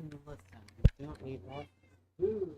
Listen, you don't need more food.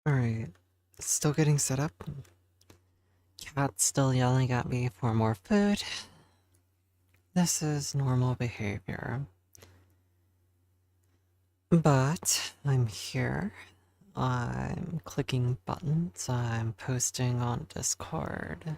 Alright, still getting set up. Cat's still yelling at me for more food. This is normal behavior. But I'm here. I'm clicking buttons. I'm posting on Discord.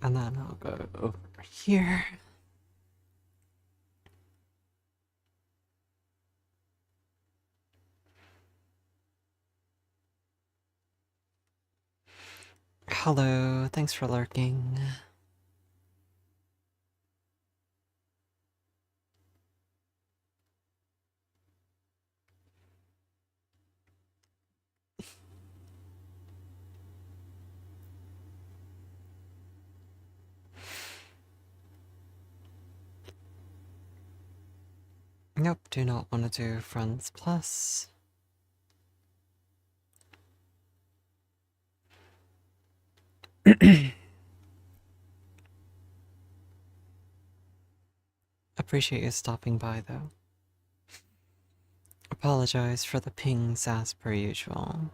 And then I'll go over here. Hello, thanks for lurking. Nope, do not want to do Friends Plus. Appreciate you stopping by, though. Apologize for the pings as per usual.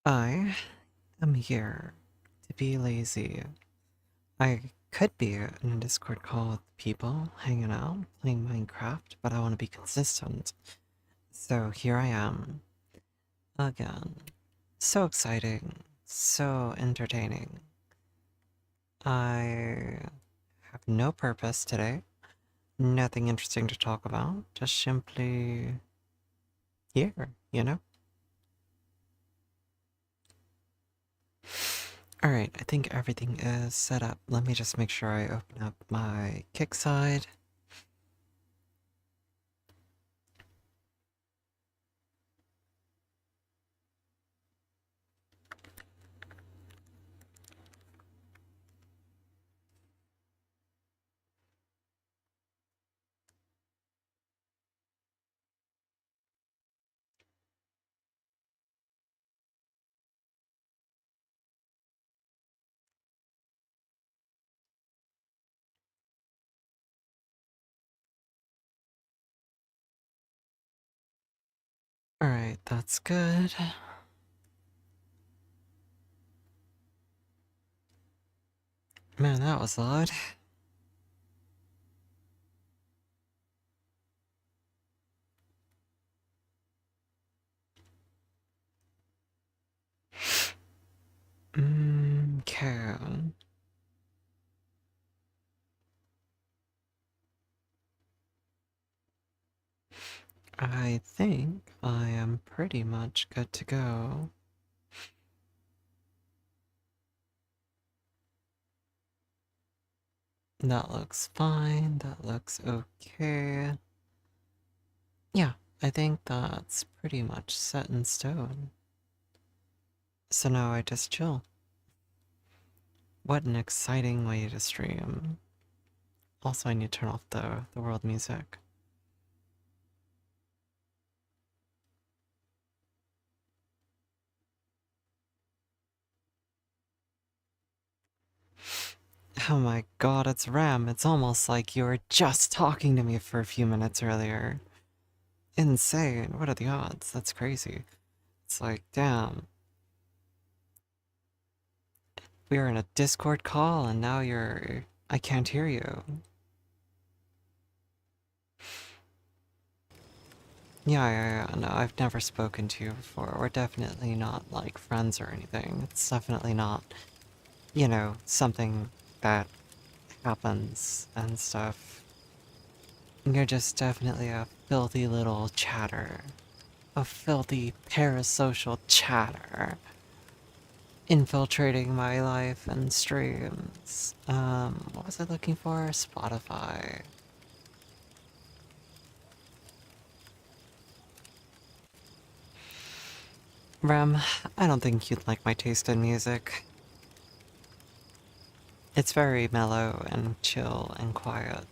I am here to be lazy. I could be in a Discord call with people, hanging out, playing Minecraft, but I want to be consistent. So here I am, again. So exciting, so entertaining. I have no purpose today, nothing interesting to talk about, just simply here, you know? Alright, I think everything is set up. Let me just make sure I open up my kick side. Alright, that's good. Man, that was odd. Okay. I think I am pretty much good to go. That looks fine. That looks okay. Yeah, I think that's pretty much set in stone. So now I just chill. What an exciting way to stream. Also, I need to turn off the world music. Oh my god, it's Ram. It's almost like you were just talking to me for a few minutes earlier. Insane. What are the odds? That's crazy. It's like, damn. We were in a Discord call and now you're... I can't hear you. Yeah, no, I've never spoken to you before. We're definitely not, like, friends or anything. It's definitely not, you know, something that happens and stuff. You're just definitely a filthy little chatter. A filthy parasocial chatter. Infiltrating my life and streams. What was I looking for? Spotify. Rem, I don't think you'd like my taste in music. It's very mellow and chill and quiet.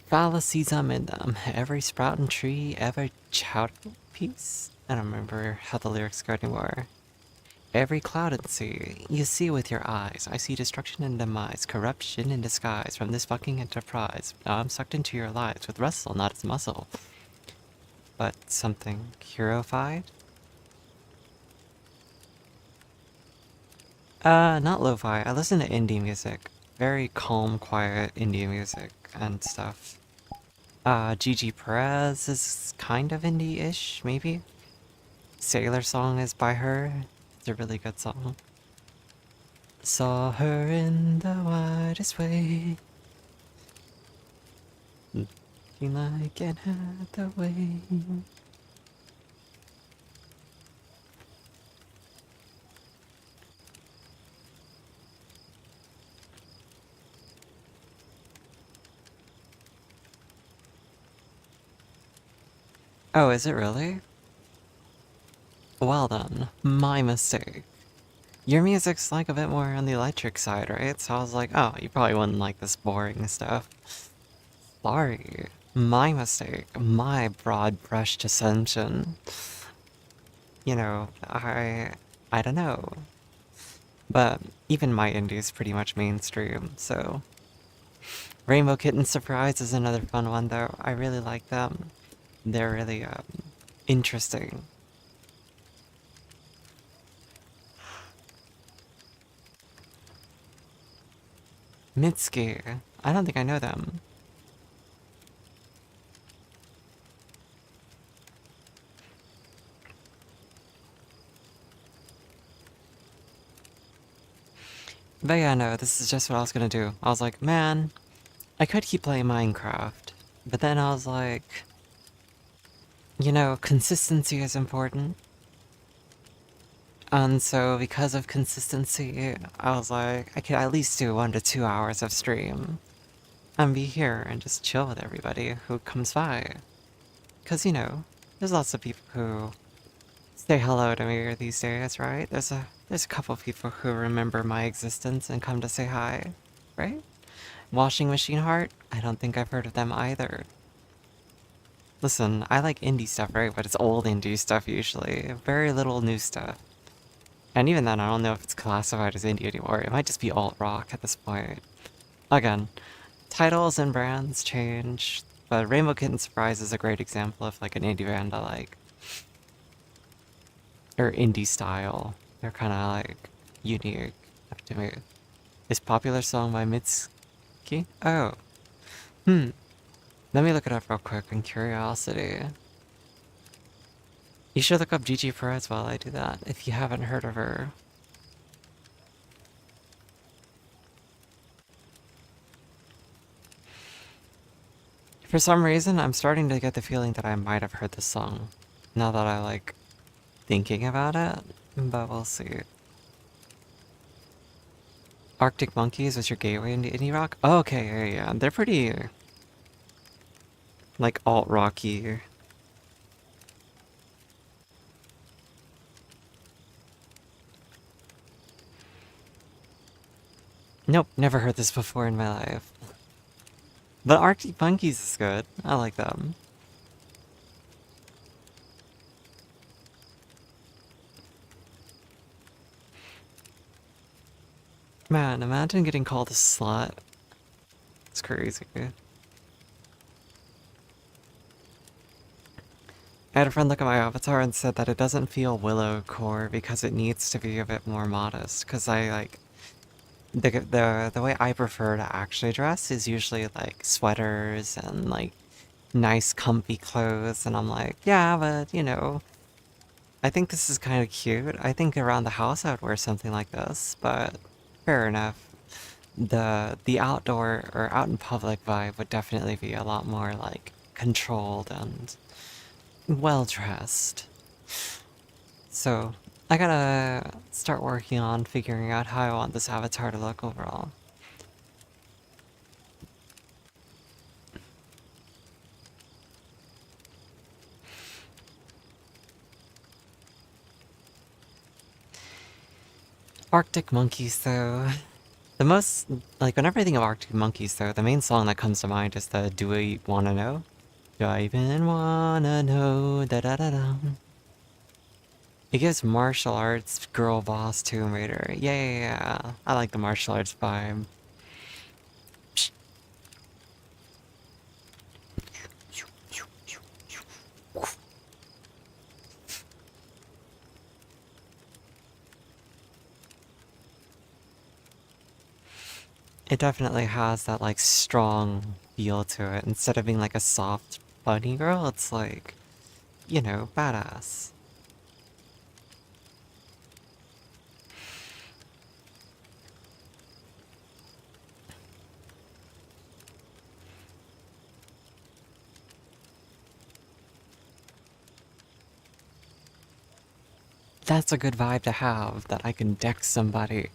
Fallacies I'm in them. Every sprouting tree, every chowder piece. I don't remember how the lyrics go anymore. Every cloud and sea, you see with your eyes. I see destruction and demise, corruption in disguise from this fucking enterprise. Now I'm sucked into your lives with Russell, not its muscle. But something heroified? Not lo-fi. I listen to indie music. Very calm, quiet indie music and stuff. Gigi Perez is kind of indie-ish, maybe? Sailor Song is by her. It's a really good song. Saw her in the widest way. Looking like it had the way. Oh, is it really? Well then, my mistake. Your music's like a bit more on the electric side, right? So I was like, oh, you probably wouldn't like this boring stuff. Sorry. My mistake. My broad brushed assumption. You know, I don't know. But even my indie is pretty much mainstream, so... Rainbow Kitten Surprise is another fun one, though. I really like them. They're really interesting. Mitski. I don't think I know them. But yeah, no, this is just what I was gonna do. I was like, man, I could keep playing Minecraft. But then I was like, you know, consistency is important. And so because of consistency, I was like, I could at least do 1 to 2 hours of stream. And be here and just chill with everybody who comes by. Because, you know, there's lots of people who say hello to me these days, right? There's a couple people who remember my existence and come to say hi, right? Washing Machine Heart? I don't think I've heard of them either. Listen, I like indie stuff, right? But it's old indie stuff usually. Very little new stuff. And even then, I don't know if it's classified as indie anymore. It might just be alt rock at this point. Again, titles and brands change, but Rainbow Kitten Surprise is a great example of like an indie band I like. Or indie style. They're kind of like unique to me. Is Popular Song by Mitski? Oh. Let me look it up real quick in curiosity. You should look up Gigi Perez while I do that, if you haven't heard of her. For some reason, I'm starting to get the feeling that I might have heard this song. Now that I like thinking about it, but we'll see. Arctic Monkeys was your gateway into indie rock? Oh, okay, yeah. They're pretty like alt-rocky. Nope, never heard this before in my life. But Arctic Monkeys is good. I like them. Man, imagine getting called a slut. It's crazy. I had a friend look at my avatar and said that it doesn't feel willow core because it needs to be a bit more modest. Because I like the way I prefer to actually dress is usually like sweaters and like nice comfy clothes, and I'm like, yeah, but you know, I think this is kind of cute. I think around the house I would wear something like this, but fair enough. The outdoor or out in public vibe would definitely be a lot more like controlled and well dressed. So I gotta start working on figuring out how I want this avatar to look overall. Arctic Monkeys, though. The most, like, whenever I think of Arctic Monkeys, though, the main song that comes to mind is the Do I Wanna Know? Do I even wanna know? Da da da da. It gives martial arts girl boss Tomb Raider. Yeah, yeah, yeah. I like the martial arts vibe. It definitely has that like strong feel to it. Instead of being like a soft bunny girl, it's like, you know, badass. That's a good vibe to have, that I can deck somebody.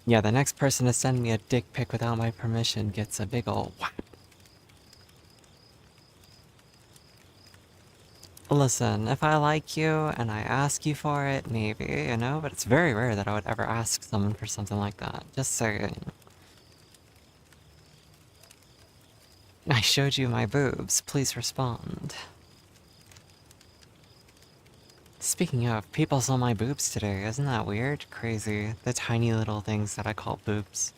Yeah, the next person to send me a dick pic without my permission gets a big ol' whap. Listen, if I like you and I ask you for it, maybe, you know? But it's very rare that I would ever ask someone for something like that. Just saying. I showed you my boobs. Please respond. Speaking of, people saw my boobs today. Isn't that weird? Crazy. The tiny little things that I call boobs.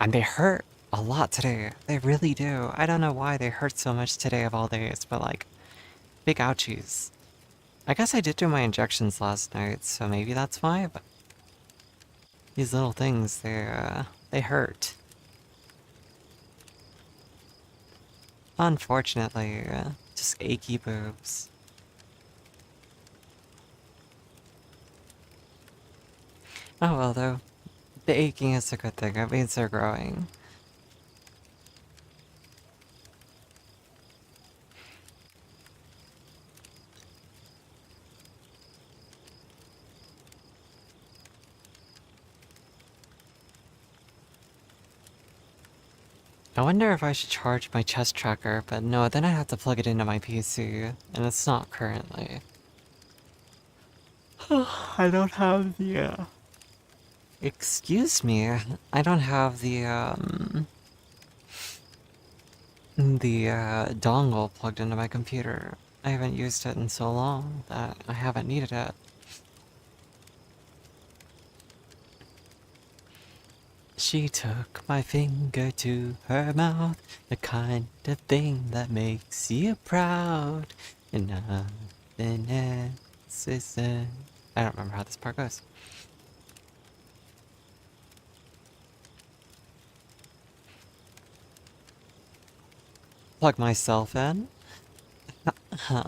And they hurt a lot today. They really do. I don't know why they hurt so much today of all days, but like, Big ouchies. I guess I did do my injections last night, so maybe that's why, but these little things, they hurt. Unfortunately, just achy boobs. Oh well, though. The aching is a good thing. It means they're growing. I wonder if I should charge my chest tracker, but no, then I have to plug it into my PC, and it's not currently. I don't have the, Excuse me, I don't have the dongle plugged into my computer. I haven't used it in so long that I haven't needed it. She took my finger to her mouth, the kind of thing that makes you proud. And nothing else is there. I don't remember how this part goes. Plug myself in.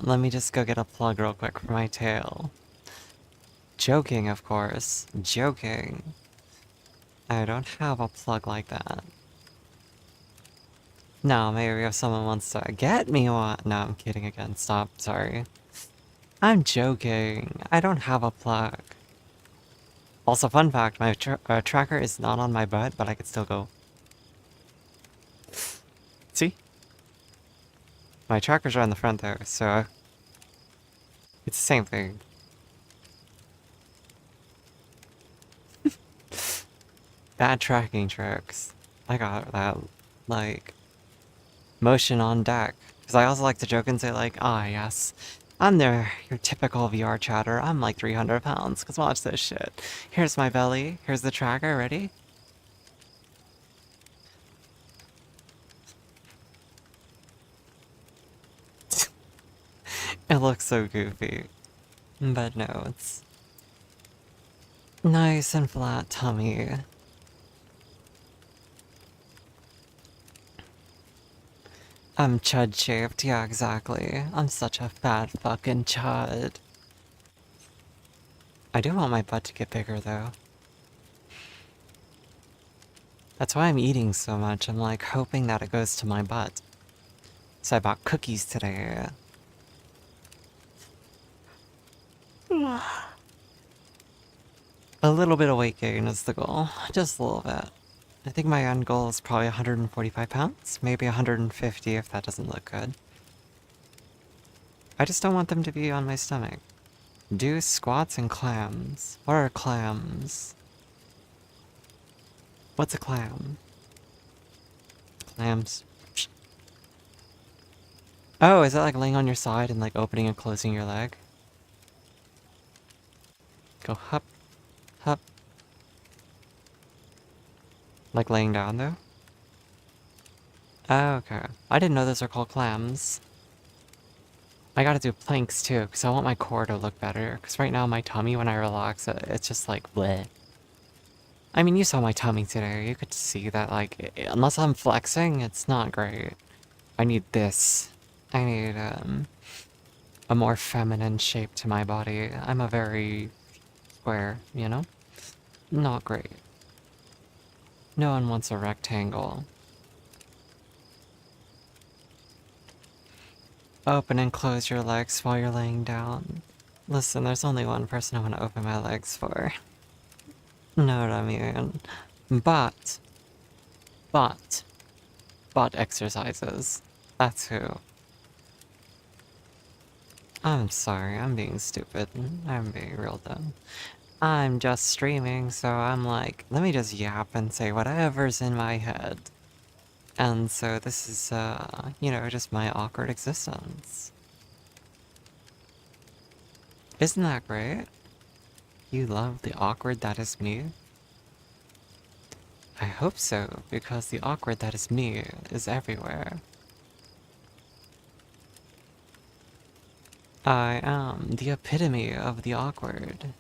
Let me just go get a plug real quick for my tail. Joking, of course. Joking. I don't have a plug like that. No, maybe if someone wants to get me one. No, I'm kidding again. Stop. Sorry. I'm joking. I don't have a plug. Also, fun fact, my tracker is not on my butt, but I could still go. See? My trackers are on the front though, so it's the same thing. Bad tracking tricks. I got that, like, motion on deck. Because I also like to joke and say like, ah yes, I'm your typical VR chatter. I'm like 300 pounds, because watch this shit. Here's my belly, here's the tracker, ready? It looks so goofy. But no, it's nice and flat tummy. I'm chud shaped, yeah, exactly. I'm such a fat fucking chud. I do want my butt to get bigger though. That's why I'm eating so much. I'm like hoping that it goes to my butt. So I bought cookies today. A little bit of weight gain is the goal. Just a little bit. I think my end goal is probably 145 pounds. Maybe 150 if that doesn't look good. I just don't want them to be on my stomach. Do squats and clams. What are clams? What's a clam? Clams. Oh, is that like laying on your side and like opening and closing your leg? Go hup, hup. Like laying down though? Oh, okay. I didn't know those are called clams. I gotta do planks too, because I want my core to look better. Because right now my tummy, when I relax, it's just like bleh. I mean, you saw my tummy today. You could see that, like, unless I'm flexing, it's not great. I need this. I need, a more feminine shape to my body. I'm a very square, you know? Not great. No one wants a rectangle. Open and close your legs while you're laying down. Listen, there's only one person I want to open my legs for. Know what I mean? But, butt exercises. That's who. I'm sorry, I'm being stupid. I'm being real dumb. I'm just streaming, so I'm like, let me just yap and say whatever's in my head. And so this is, you know, just my awkward existence. Isn't that great? You love the awkward that is me? I hope so, because the awkward that is me is everywhere. I am the epitome of the awkward.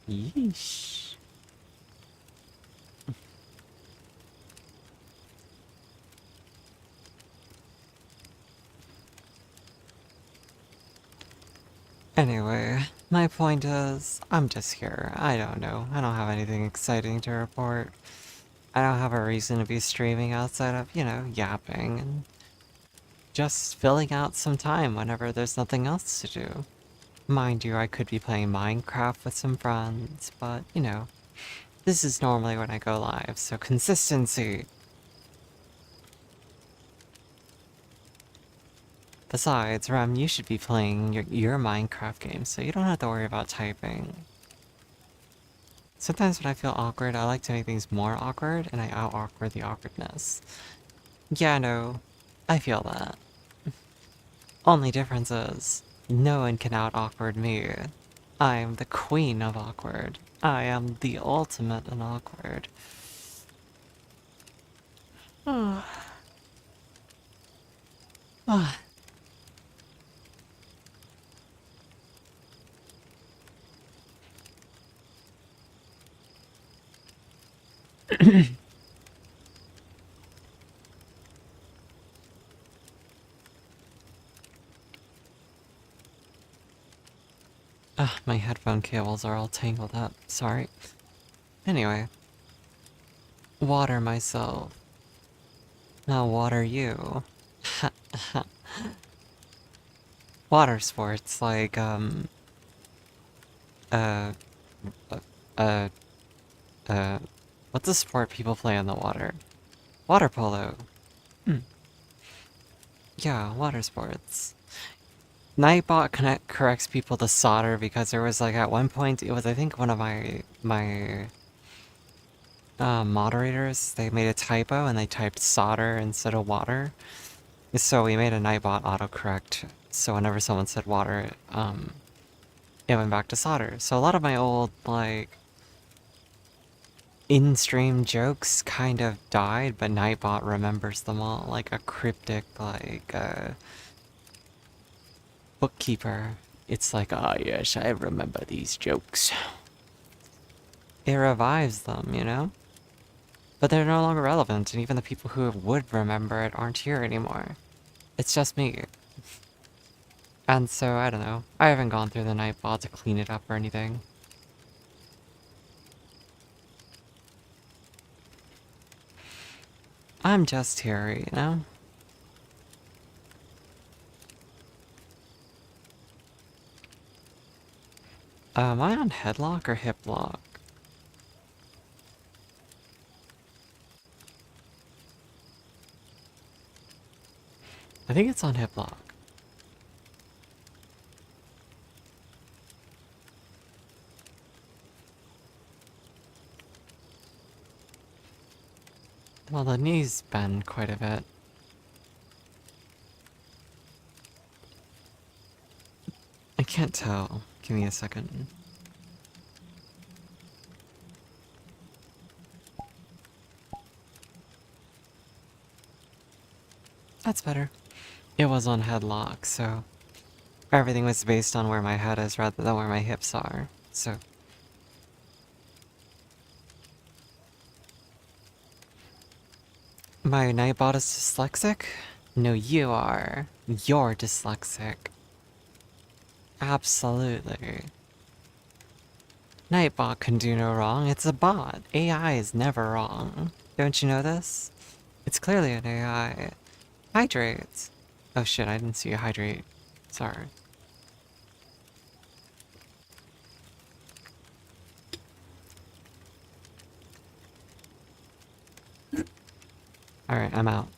Yeesh. Anyway, my point is, I'm just here. I don't know. I don't have anything exciting to report. I don't have a reason to be streaming outside of, yapping and just filling out some time whenever there's nothing else to do. Mind you, I could be playing Minecraft with some friends, but, this is normally when I go live, so consistency. Besides, Rem, you should be playing your Minecraft game, so you don't have to worry about typing. Sometimes when I feel awkward, I like to make things more awkward, and I out-awkward the awkwardness. Yeah, no, I feel that. Only difference is, no one can out-awkward me. I am the queen of awkward. I am the ultimate in awkward. My headphone cables are all tangled up. Sorry. Anyway. Water myself. Now water you. Water sports like, uh, uh, what's a sport people play in the water? Water polo. Yeah, water sports. Nightbot corrects people to solder because there was like at one point it was I think one of my moderators, they made a typo and they typed solder instead of water. So we made a Nightbot autocorrect. So whenever someone said water, it went back to solder. So a lot of my old like in-stream jokes kind of died, but Nightbot remembers them all like a cryptic like bookkeeper. It's like, ah, yes, I remember these jokes. It revives them. But they're no longer relevant, and even the people who would remember it aren't here anymore. It's just me. And so, I don't know. I haven't gone through the Nightbot to clean it up or anything. I'm just here. Am I on headlock or hip lock? I think it's on hip lock. Well, the knees bend quite a bit. I can't tell. Give me a second. That's better. It was on headlock, so everything was based on where my head is rather than where my hips are, so... My Nightbot is dyslexic? No, you are. You're dyslexic. Absolutely. Nightbot can do no wrong, it's a bot. AI is never wrong. Don't you know this? It's clearly an AI. Hydrate. Oh shit, I didn't see you hydrate. Sorry. Alright, I'm out.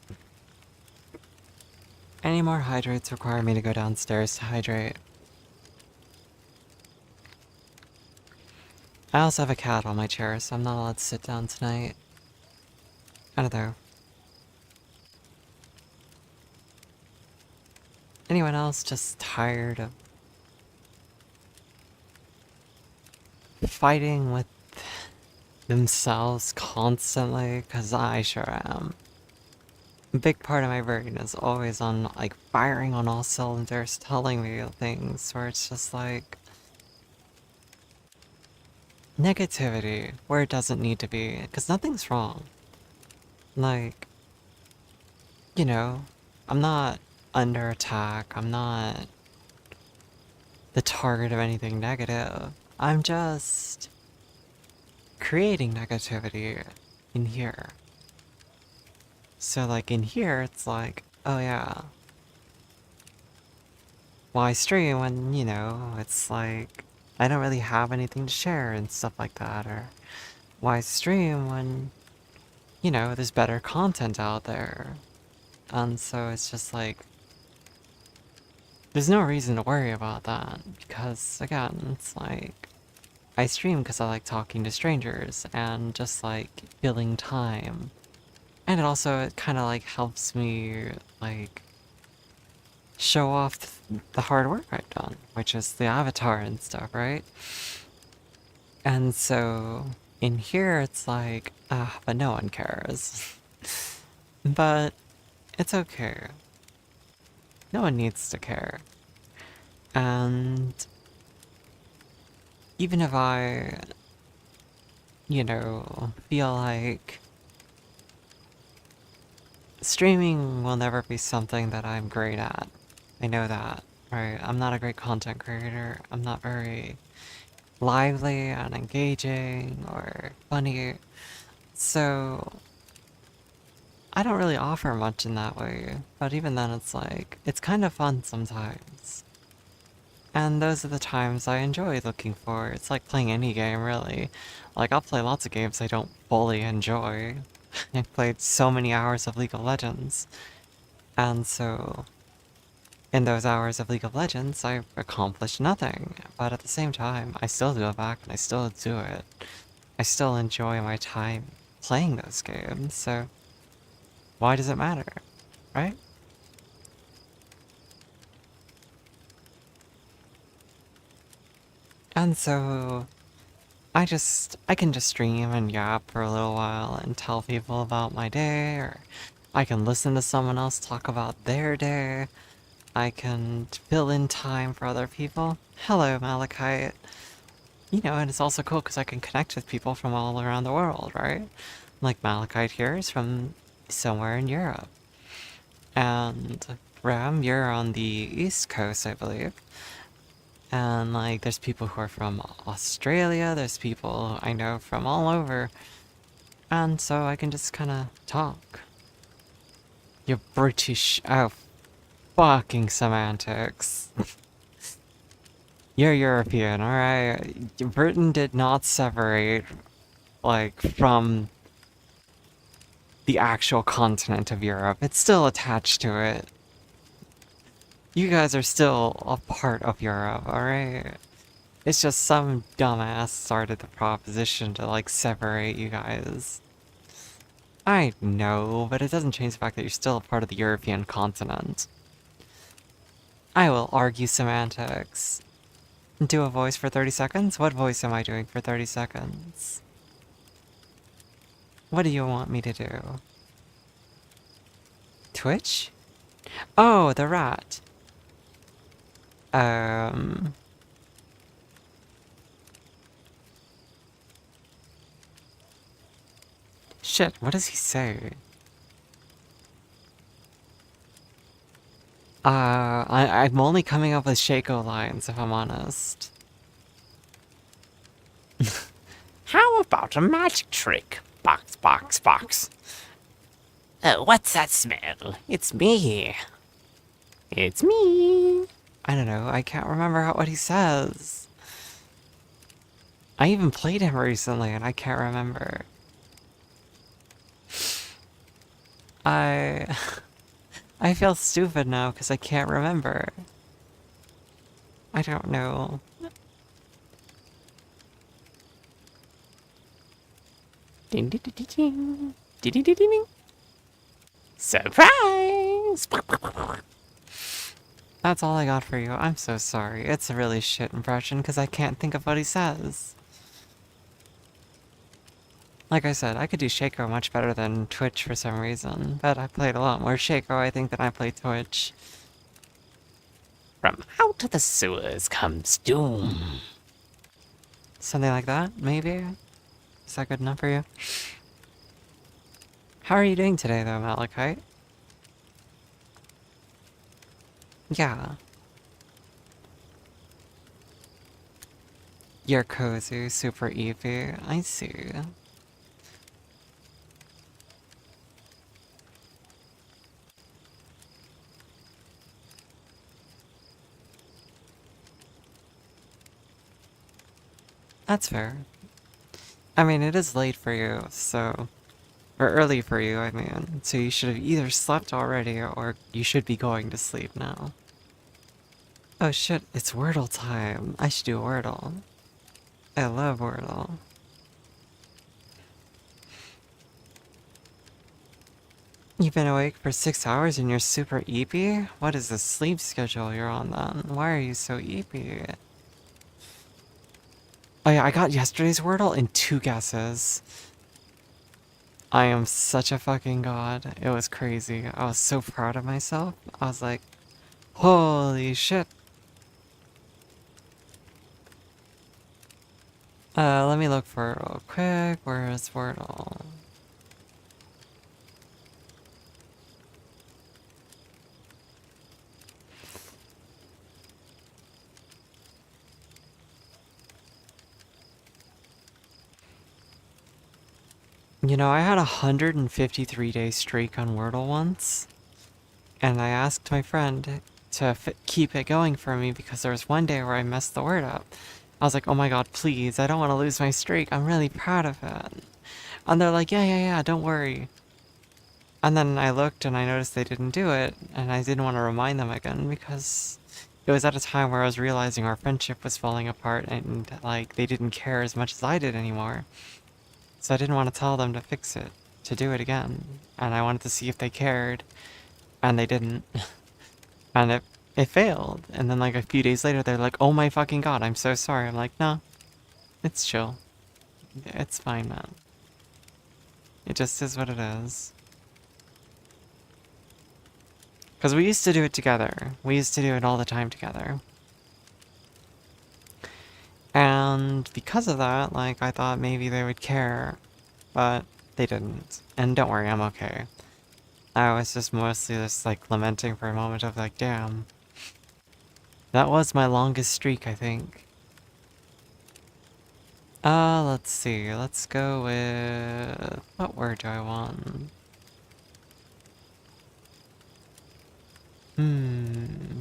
Any more hydrates require me to go downstairs to hydrate. I also have a cat on my chair, so I'm not allowed to sit down tonight. I don't know. Anyone else just tired of fighting with themselves constantly? 'Cause I sure am. big part of my brain is always on, like, firing on all cylinders, telling me things where it's just like negativity where it doesn't need to be, because nothing's wrong. Like, you know, I'm not under attack, I'm not the target of anything negative. I'm just creating negativity in here. So, like, in here, it's like, oh yeah, why stream when, you know, it's like, I don't really have anything to share and stuff like that, or why stream when, you know, there's better content out there. And so it's just like, there's no reason to worry about that, because, again, it's like, I stream because I like talking to strangers, and just like, filling time. And it also, it kind of like helps me, like, show off the hard work I've done, which is the avatar and stuff, right? And so, in here, it's like, ah, but no one cares. But, it's okay. No one needs to care. And, even if I, you know, feel like streaming will never be something that I'm great at. I know that, right? I'm not a great content creator. I'm not very lively and engaging or funny. So, I don't really offer much in that way. But even then, it's like, it's kind of fun sometimes. And those are the times I enjoy looking for. It's like playing any game, really. Like, I'll play lots of games I don't fully enjoy. I've played so many hours of League of Legends. And so, in those hours of League of Legends, I've accomplished nothing. But at the same time, I still go back and I still do it. I still enjoy my time playing those games, so why does it matter, right? And so, I can just stream and yap for a little while and tell people about my day, or I can listen to someone else talk about their day. I can fill in time for other people. Hello, Malachite. You know, and it's also cool because I can connect with people from all around the world, right? Like Malachite here is from somewhere in Europe. And Ram, you're on the East Coast, I believe. And like, there's people who are from Australia, there's people I know from all over. And so I can just kind of talk. You're British. Oh, fucking semantics. You're European, alright? Britain did not separate, like, from the actual continent of Europe. It's still attached to it. You guys are still a part of Europe, alright? It's just some dumbass started the proposition to, like, separate you guys. I know, but it doesn't change the fact that you're still a part of the European continent. I will argue semantics. Do a voice for 30 seconds? What voice am I doing for 30 seconds? What do you want me to do? Twitch? Oh, the rat. Shit, what does he say? I'm only coming up with Shaco lines, if I'm honest. How about a magic trick? Box, box, box. What's that smell? It's me. It's me. I don't know, I can't remember what he says. I even played him recently and I can't remember. I feel stupid now because I can't remember. I don't know. Ding, ding, ding, ding, ding, ding, ding, ding, ding. Surprise! That's all I got for you. I'm so sorry. It's a really shit impression because I can't think of what he says. Like I said, I could do Shaco much better than Twitch for some reason, but I played a lot more Shaco, I think, than I played Twitch. From out of the sewers comes doom. Something like that, maybe? Is that good enough for you? How are you doing today, though, Malachite? Yeah. You're cozy, super Eevee. I see. That's fair. I mean, it is late for you, so... Or early for you, I mean. So you should have either slept already, or you should be going to sleep now. Oh shit, it's Wordle time. I should do Wordle. I love Wordle. You've been awake for 6 hours and you're super eepy? What is the sleep schedule you're on then? Why are you so eepy? Oh yeah, I got yesterday's Wordle in 2 guesses. I am such a fucking god. It was crazy. I was so proud of myself. I was like, holy shit. Let me look for it real quick. Where is Wordle? You know, I had a 153-day streak on Wordle once, and I asked my friend to keep it going for me because there was one day where I messed the word up. I was like, oh my god, please, I don't want to lose my streak. I'm really proud of it. And they're like, yeah, don't worry. And then I looked and I noticed they didn't do it, and I didn't want to remind them again because it was at a time where I was realizing our friendship was falling apart and, like, they didn't care as much as I did anymore. So I didn't want to tell them to fix it, to do it again. And I wanted to see if they cared, and they didn't. And it failed. And then like a few days later, they're like, oh my fucking god, I'm so sorry. I'm like, no, it's chill. It's fine, man. It just is what it is. Because we used to do it together. We used to do it all the time together. And because of that, like, I thought maybe they would care. But they didn't. And don't worry, I'm okay. I was just mostly just like lamenting for a moment of like, damn. That was my longest streak, I think. Let's see. Let's go with... What word do I want?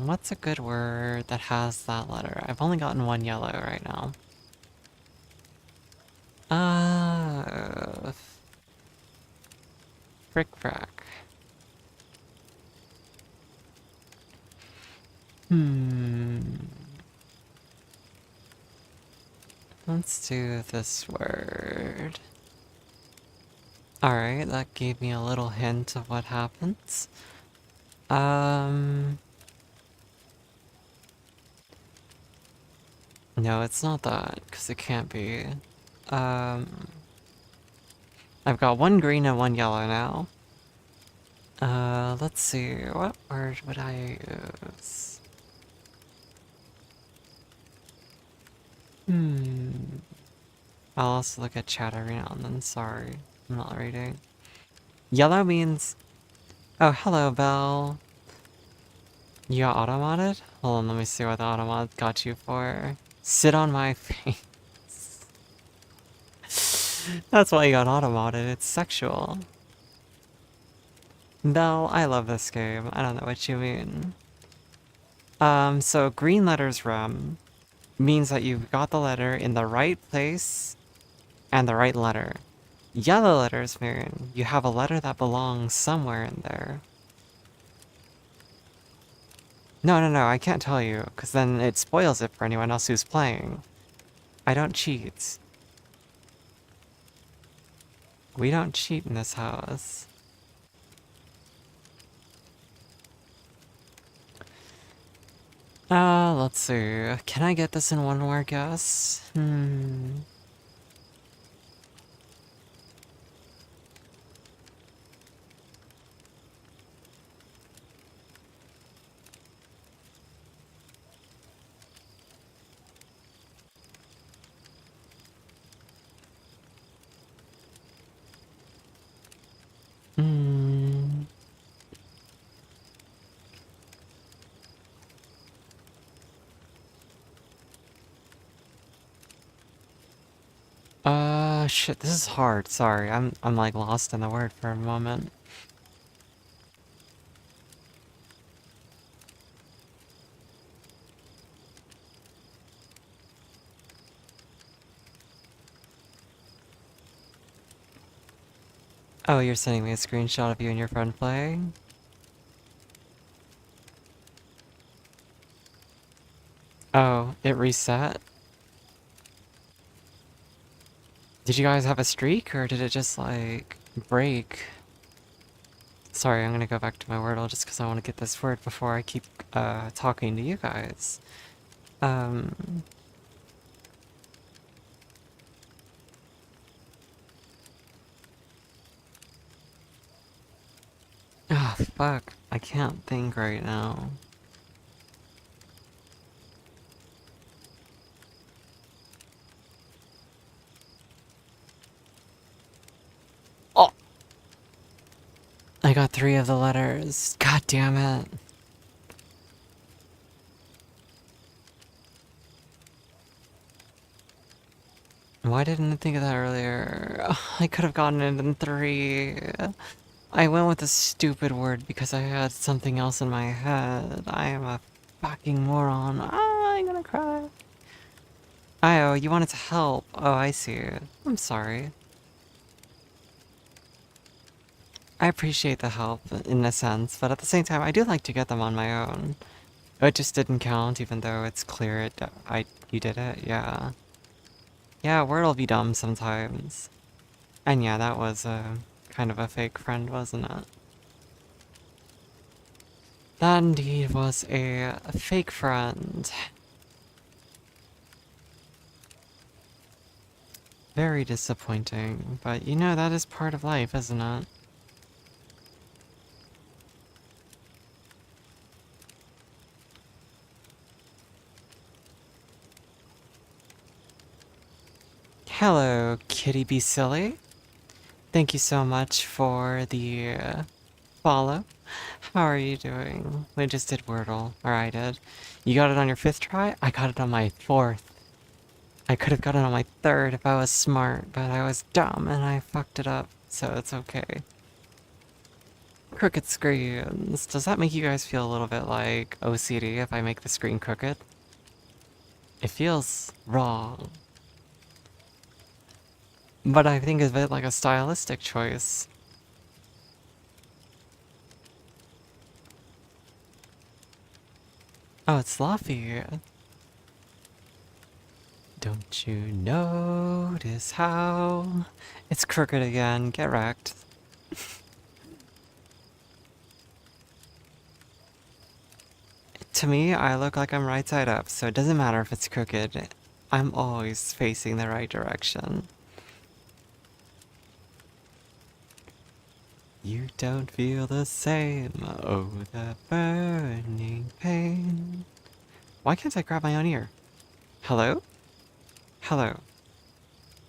What's a good word that has that letter? I've only gotten one yellow right now. Frick-frack. Let's do this word. Alright, that gave me a little hint of what happens. No, it's not that, because it can't be. I've got one green and one yellow now. Let's see, what word would I use? I'll also look at chat every now and then, sorry. I'm not reading. Yellow means... Oh, hello, Belle. You got auto-modded? Hold on, let me see what the auto-mod got you for. Sit on my face. That's why you got auto-modded, it's sexual. Belle, I love this game. I don't know what you mean. So green letters rem means that you've got the letter in the right place and the right letter. Yellow letters mean you have a letter that belongs somewhere in there. No, I can't tell you, because then it spoils it for anyone else who's playing. I don't cheat. We don't cheat in this house. Let's see. Can I get this in one more guess? Oh shit, this is hard. Sorry, I'm like lost in the word for a moment. Oh, you're sending me a screenshot of you and your friend playing? Oh, it reset? Did you guys have a streak or did it just like break? Sorry, I'm gonna go back to my Wordle just because I want to get this word before I keep talking to you guys. Um. Ah, fuck. I can't think right now. Oh! I got 3 of the letters. God damn it. Why didn't I think of that earlier? Ugh, I could have gotten it in 3. I went with a stupid word because I had something else in my head. I am a fucking moron. Ah, I'm gonna cry. Io, you wanted to help. Oh, I see. I'm sorry. I appreciate the help in a sense, but at the same time, I do like to get them on my own. It just didn't count, even though it's clear you did it. Yeah. Yeah, Word'll be dumb sometimes. And yeah, that was a kind of a fake friend, wasn't it? That indeed was a fake friend. Very disappointing, but you know, that is part of life, isn't it? Hello, Kitty Be Silly. Thank you so much for the follow. How are you doing? We just did Wordle, or I did. You got it on your 5th try? I got it on my 4th. I could have got it on my 3rd if I was smart, but I was dumb and I fucked it up, so it's okay. Crooked screens. Does that make you guys feel a little bit like OCD if I make the screen crooked? It feels wrong. But I think of it like a stylistic choice. Oh, it's Luffy. Don't you notice how it's crooked again? Get wrecked. To me, I look like I'm right side up, so it doesn't matter if it's crooked. I'm always facing the right direction. You don't feel the same, oh, the burning pain. Why can't I grab my own ear? Hello? Hello.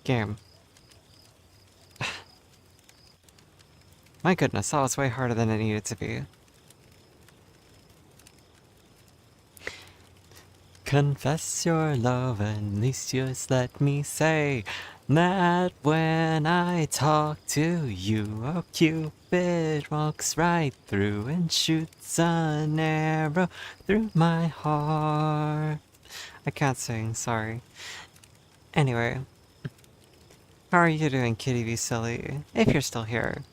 Game. My goodness, that was way harder than it needed to be. Confess your love, and at least just let me say that when I talk to you, oh, Cupid walks right through and shoots an arrow through my heart. I can't sing, sorry. Anyway, how are you doing, Kitty Be Silly? If you're still here.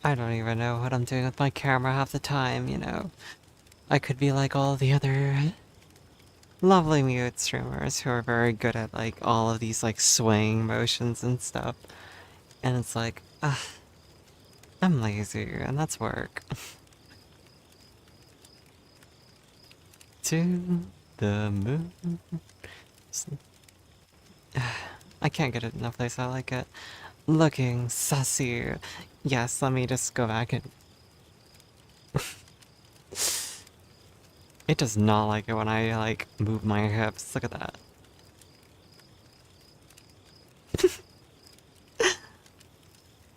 I don't even know what I'm doing with my camera half the time, you know. I could be like all the other lovely mute streamers who are very good at like all of these like swaying motions and stuff. And it's like, I'm lazy and that's work. To the moon. I can't get it in a place I like it. Looking sassy. Yes, let me just go back and... It does not like it when I, like, move my hips. Look at that.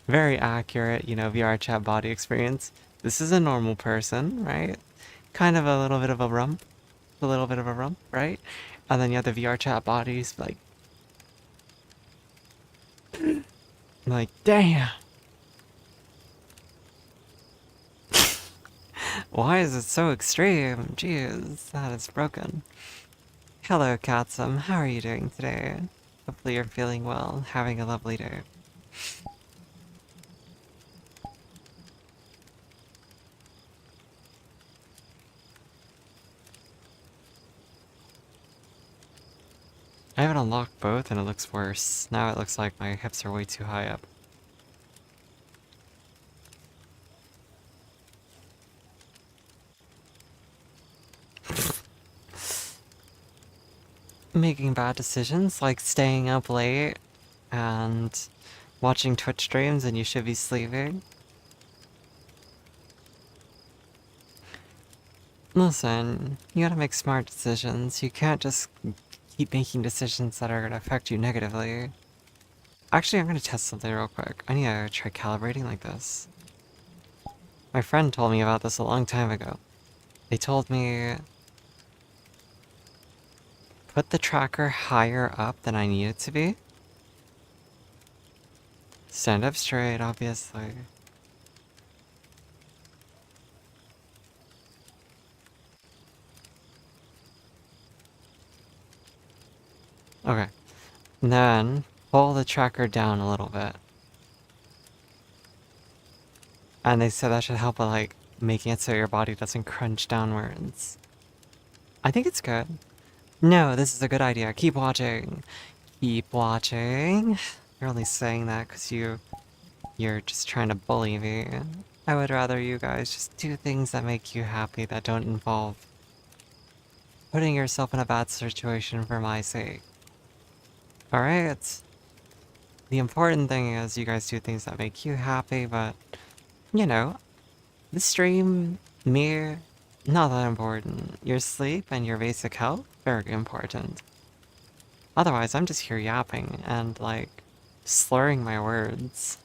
very accurate, VR chat body experience. This is a normal person, right? Kind of a little bit of a rump, right? And then you have the VR chat bodies, like, damn. Why is it so extreme? Jeez, that is broken. Hello, Katsum. How are you doing today? Hopefully you're feeling well, having a lovely day. I haven't unlocked both and it looks worse. Now it looks like my hips are way too high up. Making bad decisions like staying up late and watching Twitch streams and you should be sleeping. Listen, you gotta make smart decisions. You can't just keep making decisions that are gonna affect you negatively. Actually, I'm gonna test something real quick. I need to try calibrating like this. My friend told me about this a long time ago. They told me put the tracker higher up than I need it to be. Stand up straight, obviously. Okay. Then pull the tracker down a little bit. And they said that should help with like making it so your body doesn't crunch downwards. I think it's good. No, this is a good idea. Keep watching. Keep watching. You're only saying that because you're just trying to bully me. I would rather you guys just do things that make you happy that don't involve putting yourself in a bad situation for my sake. Alright? The important thing is you guys do things that make you happy, but, the stream, me, not that important. Your sleep and your basic health, very important. Otherwise, I'm just here yapping and, slurring my words.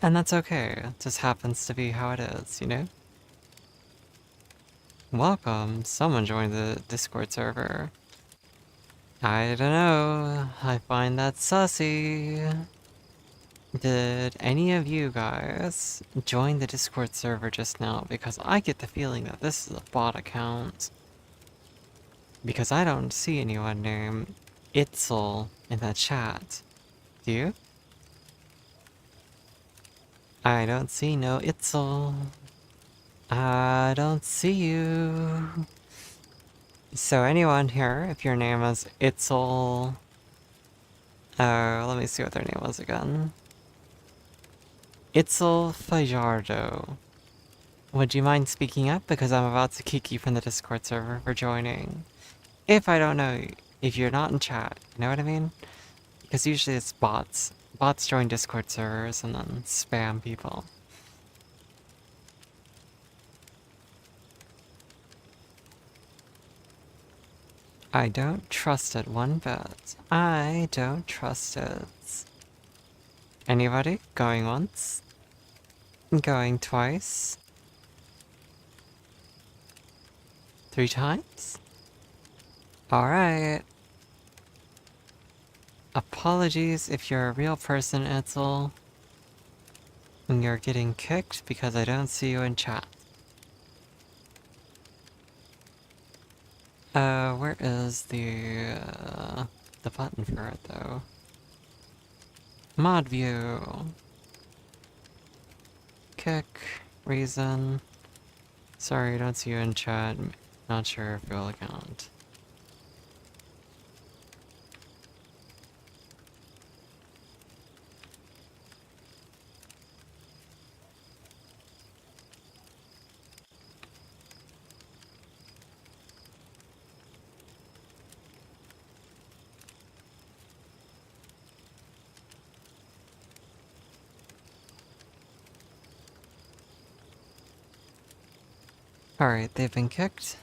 And that's okay. It just happens to be how it is, Welcome. Someone joined the Discord server. I don't know. I find that sussy. Did any of you guys join the Discord server just now? Because I get the feeling that this is a bot account. Because I don't see anyone named Itzel in the chat. Do you? I don't see no Itzel. I don't see you. So anyone here, if your name is Itzel... let me see what their name was again. Itzel Fajardo. Would you mind speaking up? Because I'm about to kick you from the Discord server for joining. If I don't know, if you're not in chat, you know what I mean? Because usually it's bots. Bots join Discord servers and then spam people. I don't trust it one bit. I don't trust it. Anybody? Going once? Going twice? 3 times? Alright. Apologies if you're a real person, Itzel. And you're getting kicked because I don't see you in chat. Where is the button for it, though? Mod view. Kick. Reason. Sorry, I don't see you in chat. Not sure if you'll account. Alright, they've been kicked.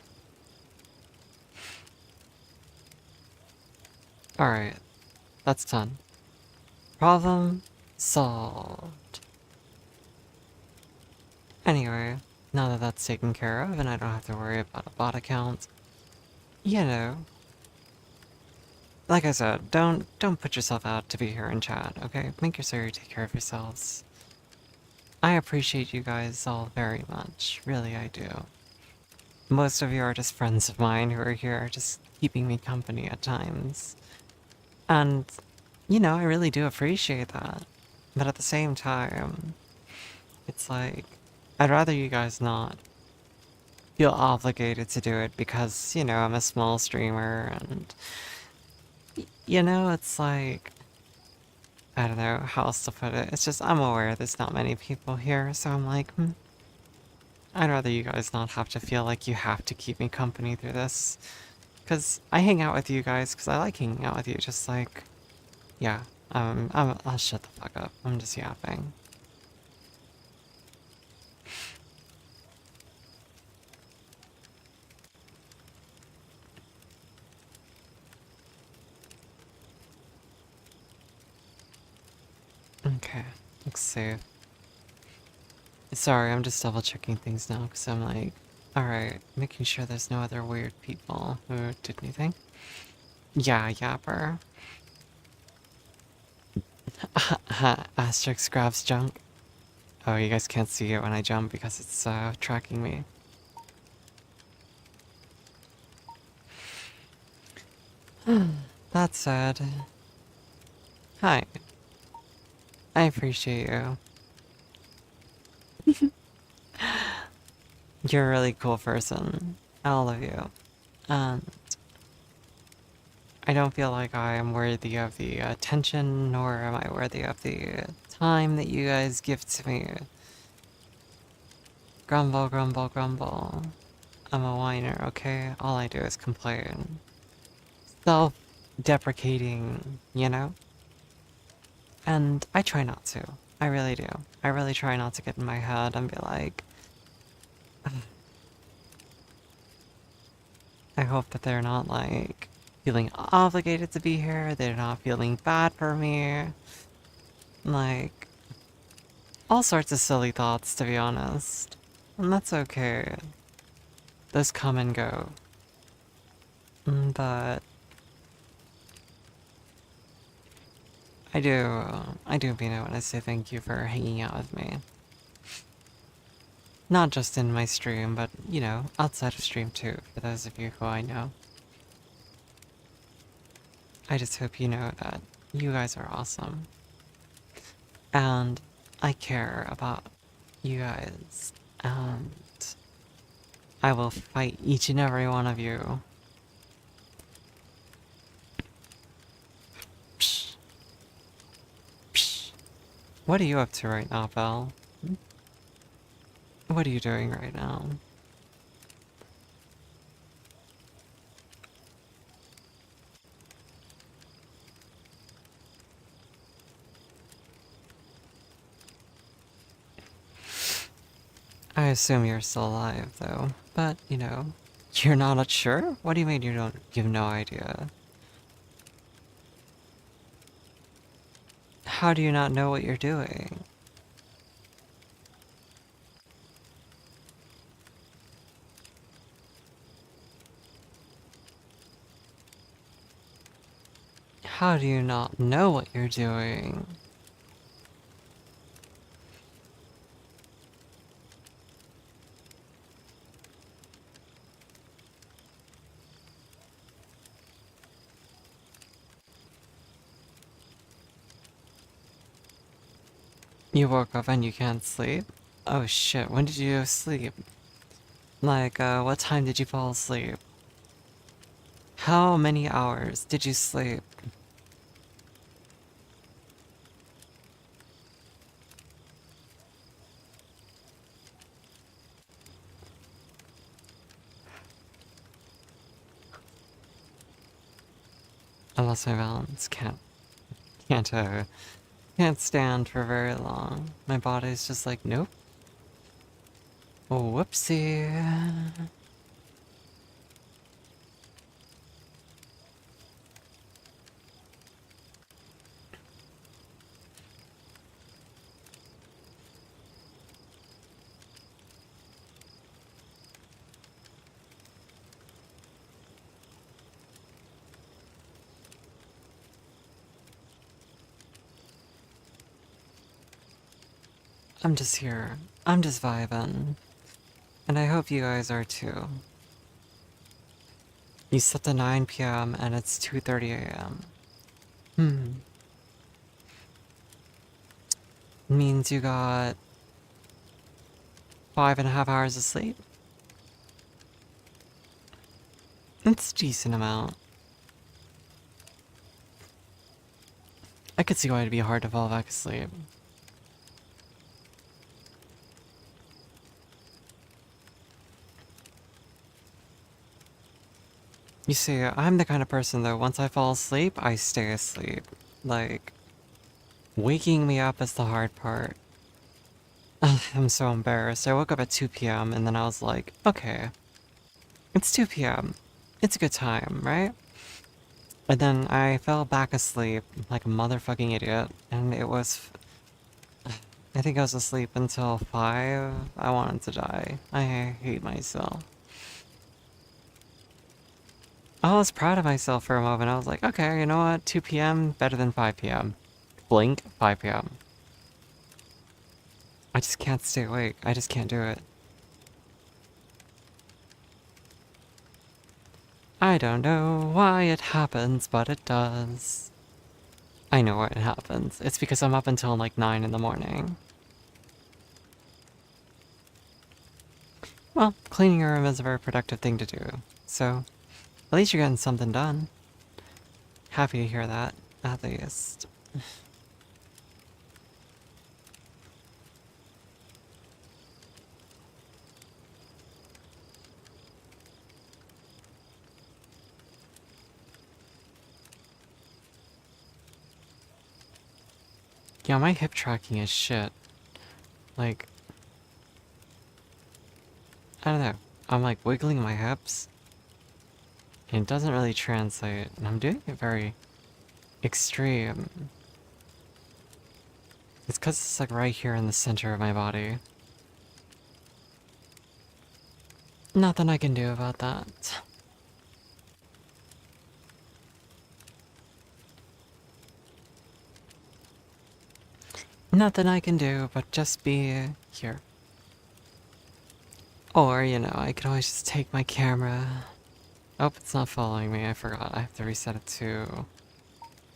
Alright, that's done. Problem solved. Anyway, now that that's taken care of and I don't have to worry about a bot account, you know, like I said, don't put yourself out to be here in chat, okay? Make sure you take care of yourselves. I appreciate you guys all very much, really I do. Most of you are just friends of mine who are here just keeping me company at times. And, you know, I really do appreciate that. But at the same time, it's like, I'd rather you guys not feel obligated to do it because, you know, I'm a small streamer and, you know, it's like, I don't know how else to put it. It's just, I'm aware there's not many people here, so I'm like, I'd rather you guys not have to feel like you have to keep me company through this. Because I hang out with you guys because I like hanging out with you, just like, yeah, I'll shut the fuck up. I'm just yapping. Okay, looks safe. Sorry, I'm just double checking things now because I'm like, alright, making sure there's no other weird people who did anything. Yeah, yapper. Asterix grabs junk. Oh, you guys can't see it when I jump because it's tracking me. That said, hi. I appreciate you. You're a really cool person. All of you. And I don't feel like I am worthy of the attention, nor am I worthy of the time that you guys give to me. Grumble, grumble, grumble. I'm a whiner, okay? All I do is complain. Self-deprecating, you know? And I try not to. I really do. I really try not to get in my head and be like, I hope that they're not like feeling obligated to be here. They're not feeling bad for me. Like, all sorts of silly thoughts, to be honest. And that's okay. Those come and go. But I do mean it when I say thank you for hanging out with me. Not just in my stream, but, you know, outside of stream too, for those of you who I know. I just hope you know that you guys are awesome. And I care about you guys. And I will fight each and every one of you. Psh. Psh. What are you up to right now, Belle? What are you doing right now? I assume you're still alive, though. But, you know, you're not sure? What do you mean you have no idea? How do you not know what you're doing? How do you not know what you're doing? You woke up and you can't sleep? Oh shit, when did you sleep? Like, what time did you fall asleep? How many hours did you sleep? I lost my balance. Can't stand for very long. My body's just like, nope. Whoopsie. I'm just here. I'm just vibing. And I hope you guys are too. You slept at 9 p.m. and it's 2:30 a.m. Means you got 5.5 hours of sleep. It's a decent amount. I could see why it'd be hard to fall back asleep. You see, I'm the kind of person that once I fall asleep, I stay asleep. Like, waking me up is the hard part. I'm so embarrassed. I woke up at 2 p.m. and then I was like, okay, it's 2 p.m. It's a good time, right? And then I fell back asleep like a motherfucking idiot, and it was. I think I was asleep until 5. I wanted to die. I hate myself. I was proud of myself for a moment. I was like, okay, you know what? 2 p.m. better than 5 p.m. Blink, 5 p.m. I just can't stay awake. I just can't do it. I don't know why it happens, but it does. I know why it happens. It's because I'm up until like 9 in the morning. Well, cleaning your room is a very productive thing to do, so at least you're getting something done. Happy to hear that, at least. Yeah, my hip tracking is shit. Like, I don't know. I'm like wiggling my hips, and it doesn't really translate, and I'm doing it very extreme. It's because it's like right here in the center of my body. Nothing I can do about that. Nothing I can do but just be here. Or, you know, I could always just take my camera. Oh, it's not following me. I forgot. I have to reset it to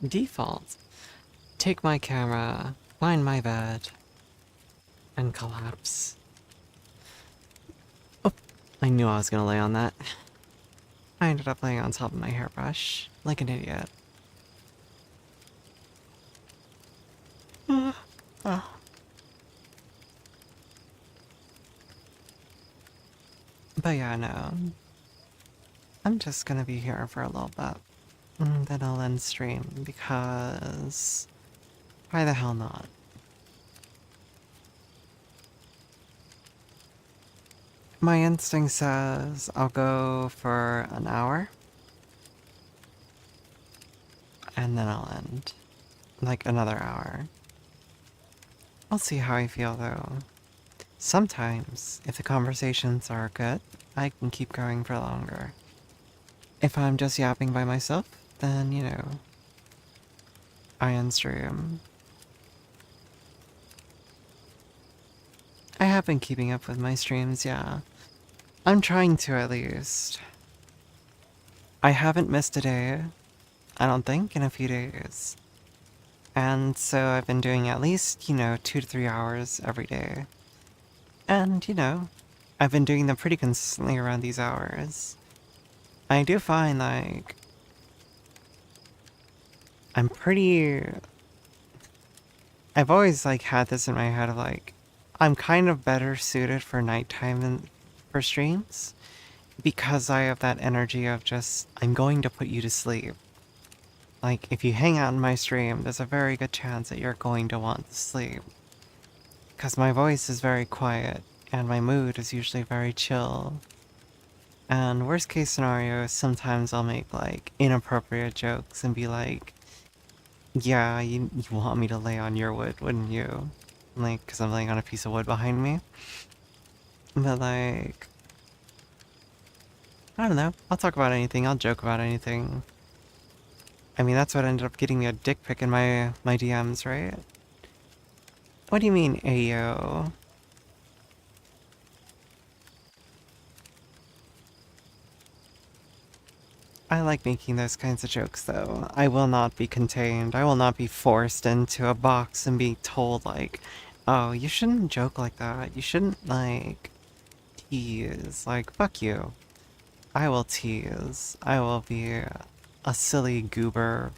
default. Take my camera, find my bed, and collapse. Oh, I knew I was gonna lay on that. I ended up laying on top of my hairbrush, like an idiot. But yeah, no. I'm just gonna be here for a little bit. Then I'll end stream because why the hell not? My instinct says I'll go for an hour and then I'll end. Like another hour. I'll see how I feel though. Sometimes, if the conversations are good, I can keep going for longer. If I'm just yapping by myself, then, you know, I end stream. I have been keeping up with my streams, yeah. I'm trying to at least. I haven't missed a day, I don't think, in a few days. And so I've been doing at least, you know, 2 to 3 hours every day. And, you know, I've been doing them pretty consistently around these hours. I do find, like, I'm pretty... I've always, like, had this in my head of, like, I'm kind of better suited for nighttime than for streams. Because I have that energy of just, I'm going to put you to sleep. Like, if you hang out in my stream, there's a very good chance that you're going to want to sleep. Because my voice is very quiet, and my mood is usually very chill. And worst case scenario, sometimes I'll make, like, inappropriate jokes and be like, yeah, you want me to lay on your wood, wouldn't you? Like, because I'm laying on a piece of wood behind me. But, like, I don't know. I'll talk about anything. I'll joke about anything. I mean, that's what ended up getting me a dick pic in my DMs, right? What do you mean, Ayo? I like making those kinds of jokes, though. I will not be contained. I will not be forced into a box and be told, like, oh, you shouldn't joke like that. You shouldn't, like, tease. Like, fuck you. I will tease. I will be a silly goober.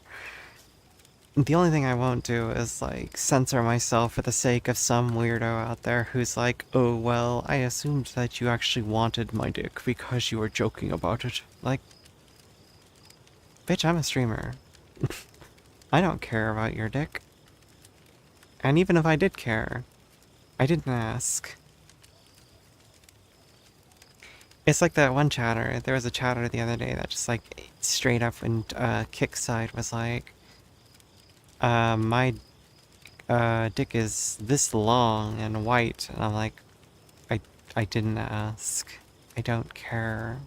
The only thing I won't do is, like, censor myself for the sake of some weirdo out there who's like, oh, well, I assumed that you actually wanted my dick because you were joking about it. Like, bitch, I'm a streamer. I don't care about your dick. And even if I did care, I didn't ask. It's like that one chatter. There was a chatter the other day that just like straight up and Kickside was like, my dick is this long and white, and I'm like, I didn't ask. I don't care.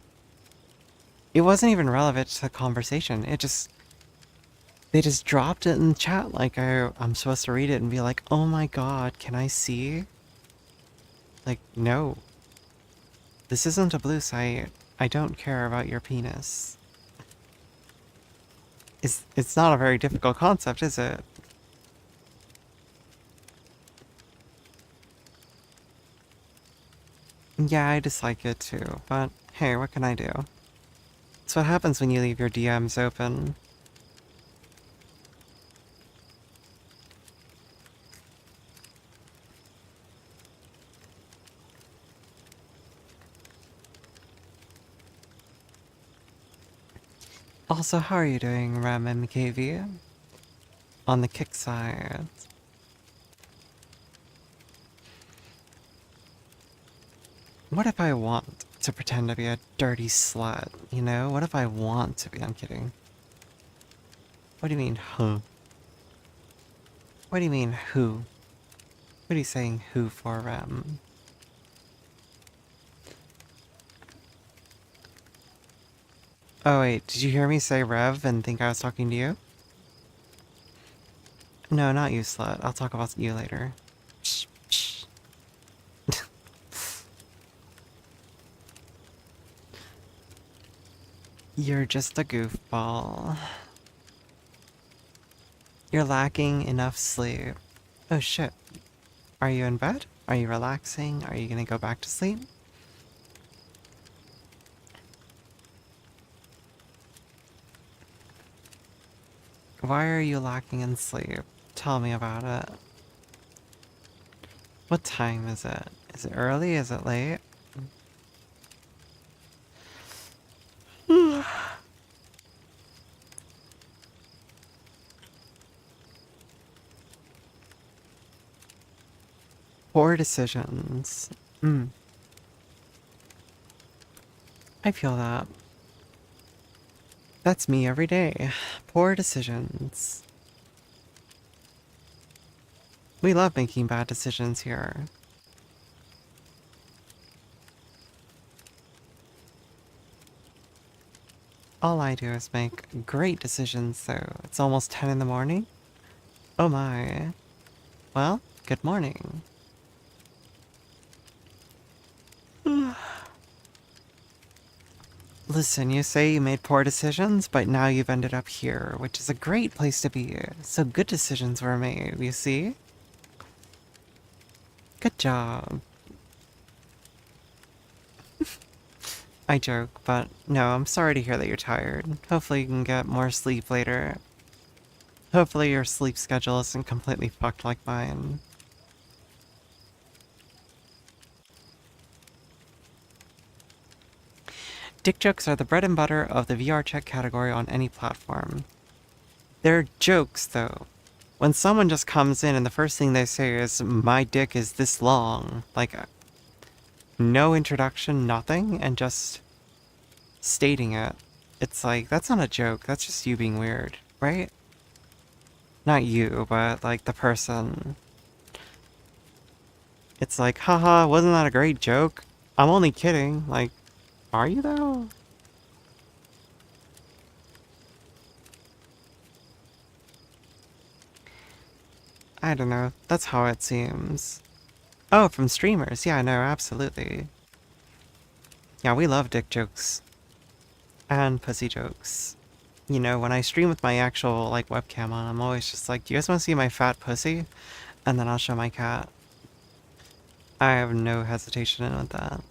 It wasn't even relevant to the conversation. They just dropped it in the chat like I'm supposed to read it and be like, oh my god, can I see? Like, no. This isn't a blue site. I don't care about your penis. It's not a very difficult concept, is it? Yeah, I dislike it too, but hey, what can I do? It's what happens when you leave your DMs open. Also, how are you doing, Ram MKV? On the kick side. What if I want to pretend to be a dirty slut, you know? What if I want to be? I'm kidding. What do you mean, huh? What do you mean, who? What are you saying, who for, Ram? Oh wait, did you hear me say Rev and think I was talking to you? No, not you, slut. I'll talk about you later. Shh, shh. You're just a goofball. You're lacking enough sleep. Oh shit. Are you in bed? Are you relaxing? Are you gonna go back to sleep? Why are you lacking in sleep? Tell me about it. What time is it? Is it early? Is it late? Poor decisions. I feel that. That's me every day. Poor decisions. We love making bad decisions here. All I do is make great decisions, though. It's almost 10 in the morning. Oh my. Well, good morning. Listen, you say you made poor decisions, but now you've ended up here, which is a great place to be. So good decisions were made, you see? Good job. I joke, but no, I'm sorry to hear that you're tired. Hopefully you can get more sleep later. Hopefully your sleep schedule isn't completely fucked like mine. Dick jokes are the bread and butter of the VR check category on any platform. They're jokes, though. When someone just comes in and the first thing they say is, my dick is this long, like, no introduction, nothing, and just stating it, it's like, that's not a joke, that's just you being weird, right? Not you, but, like, the person. It's like, haha, wasn't that a great joke? I'm only kidding, like, are you though? I don't know. That's how it seems. Oh, from streamers. Yeah, no, absolutely. Yeah, we love dick jokes. And pussy jokes. You know, when I stream with my actual, like, webcam on, I'm always just like, do you guys want to see my fat pussy? And then I'll show my cat. I have no hesitation in with that.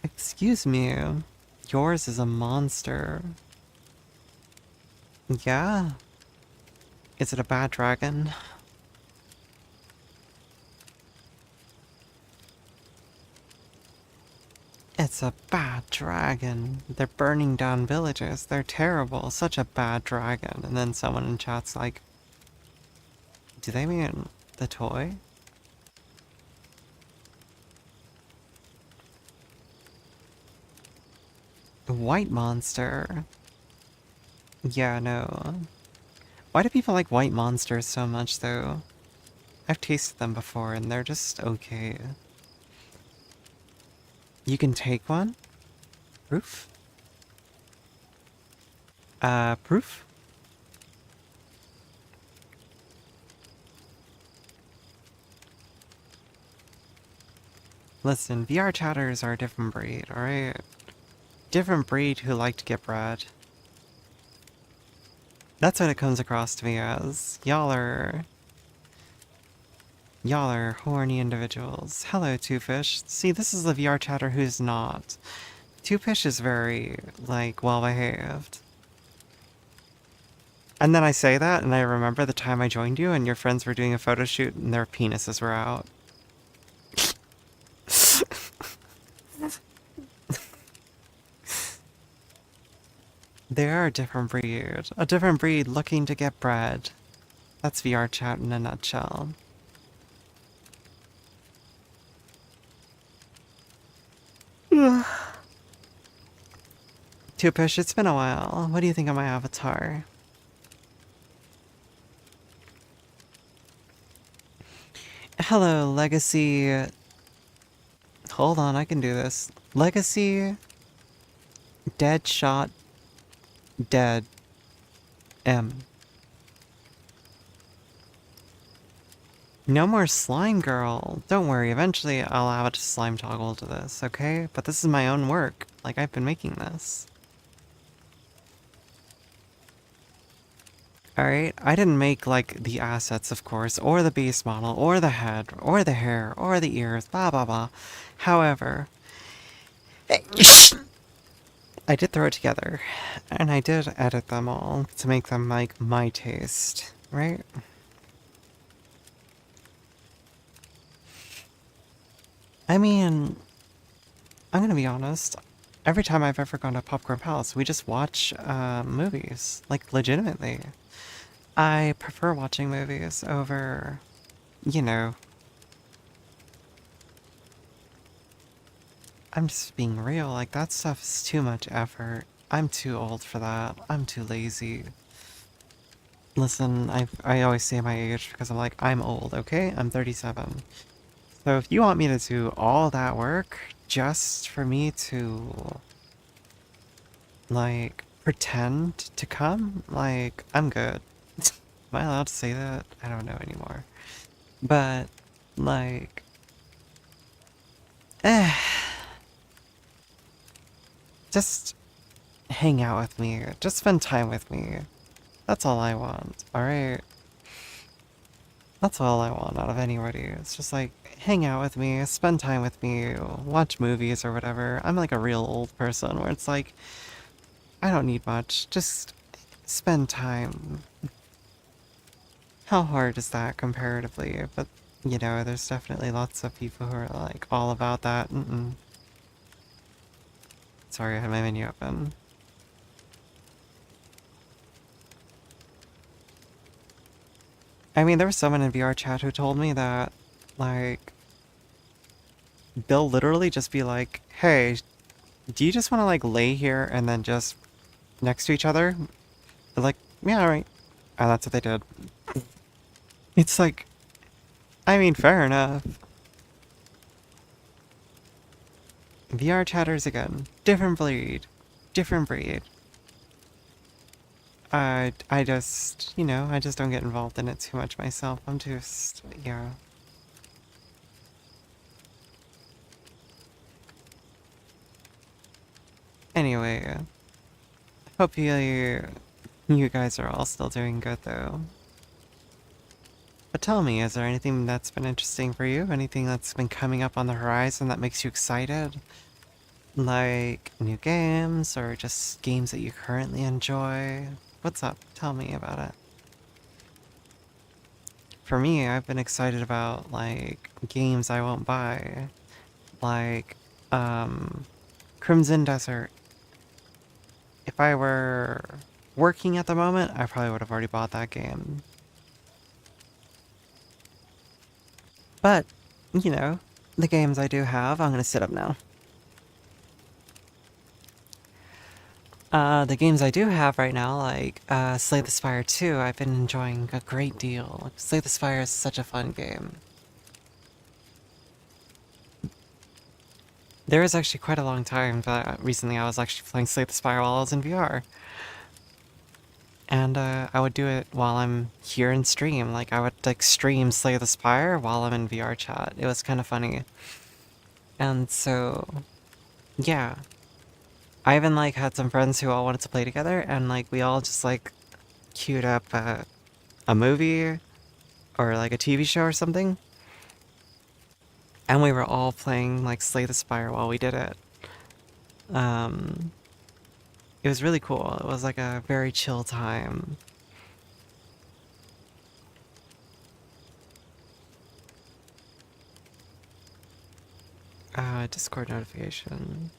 Excuse me. Yours is a monster. Yeah? Is it a bad dragon? It's a bad dragon. They're burning down villages. They're terrible. Such a bad dragon. And then someone in chat's like, do they mean the toy? White monster. Yeah, no. Why do people like white monsters so much, though? I've tasted them before, and they're just okay. You can take one? Proof? Proof? Listen, VR chatters are a different breed, alright? Different breed who like to get bread. That's what it comes across to me as. Y'all are horny individuals. Hello, Two-Fish. See, this is the VR chatter who's not. Two-Fish is very, like, well-behaved. And then I say that, and I remember the time I joined you, and your friends were doing a photo shoot, and their penises were out. They are a different breed. A different breed looking to get bread. That's VR chat in a nutshell. Two-Fish, it's been a while. What do you think of my avatar? Hello, Legacy. Hold on, I can do this. Legacy. Dead shot. Dead. M. No more slime girl. Don't worry, eventually I'll add a slime toggle to this, okay? But this is my own work. Like, I've been making this. Alright, I didn't make, like, the assets, of course, or the base model, or the head, or the hair, or the ears, blah blah blah. However, I did throw it together, and I did edit them all to make them, like, my taste, right? I mean, I'm gonna be honest, every time I've ever gone to Popcorn Palace, we just watch, movies, like, legitimately. I prefer watching movies over, you know... I'm just being real, like, that stuff's too much effort. I'm too old for that. I'm too lazy. Listen, I always say my age because I'm like, I'm old, okay? I'm 37. So if you want me to do all that work just for me to, like, pretend to come, like, I'm good. Am I allowed to say that? I don't know anymore. But, like... Just hang out with me. Just spend time with me. That's all I want, alright? That's all I want out of anybody. It's just like, hang out with me, spend time with me, watch movies or whatever. I'm like a real old person where it's like, I don't need much. Just spend time. How hard is that comparatively? But, you know, there's definitely lots of people who are like all about that. Sorry, I had my menu open. I mean, there was someone in VR chat who told me that, like, they'll literally just be like, hey, do you just want to, like, lay here and then just next to each other? They're like, yeah, alright. And that's what they did. It's like, I mean, fair enough. VR chatters again. Different breed. Different breed. I just, I just don't get involved in it too much myself. I'm just, yeah. Anyway, hope you guys are all still doing good though. But tell me, is there anything that's been interesting for you? Anything that's been coming up on the horizon that makes you excited? Like new games or just games that you currently enjoy? What's up? Tell me about it. For me, I've been excited about like games I won't buy. Like Crimson Desert. If I were working at the moment, I probably would have already bought that game. But, the games I do have, I'm gonna sit up now. The games I do have right now, like Slay the Spire 2, I've been enjoying a great deal. Slay the Spire is such a fun game. There was actually quite a long time that recently I was actually playing Slay the Spire while I was in VR. And I would do it while I'm here in stream. Like I would like stream Slay the Spire while I'm in VR chat. It was kind of funny. And so, yeah. I even like had some friends who all wanted to play together, and like we all just like queued up a movie or like a TV show or something. And we were all playing like Slay the Spire while we did it. Um, it was really cool. It was like a very chill time. Discord notification.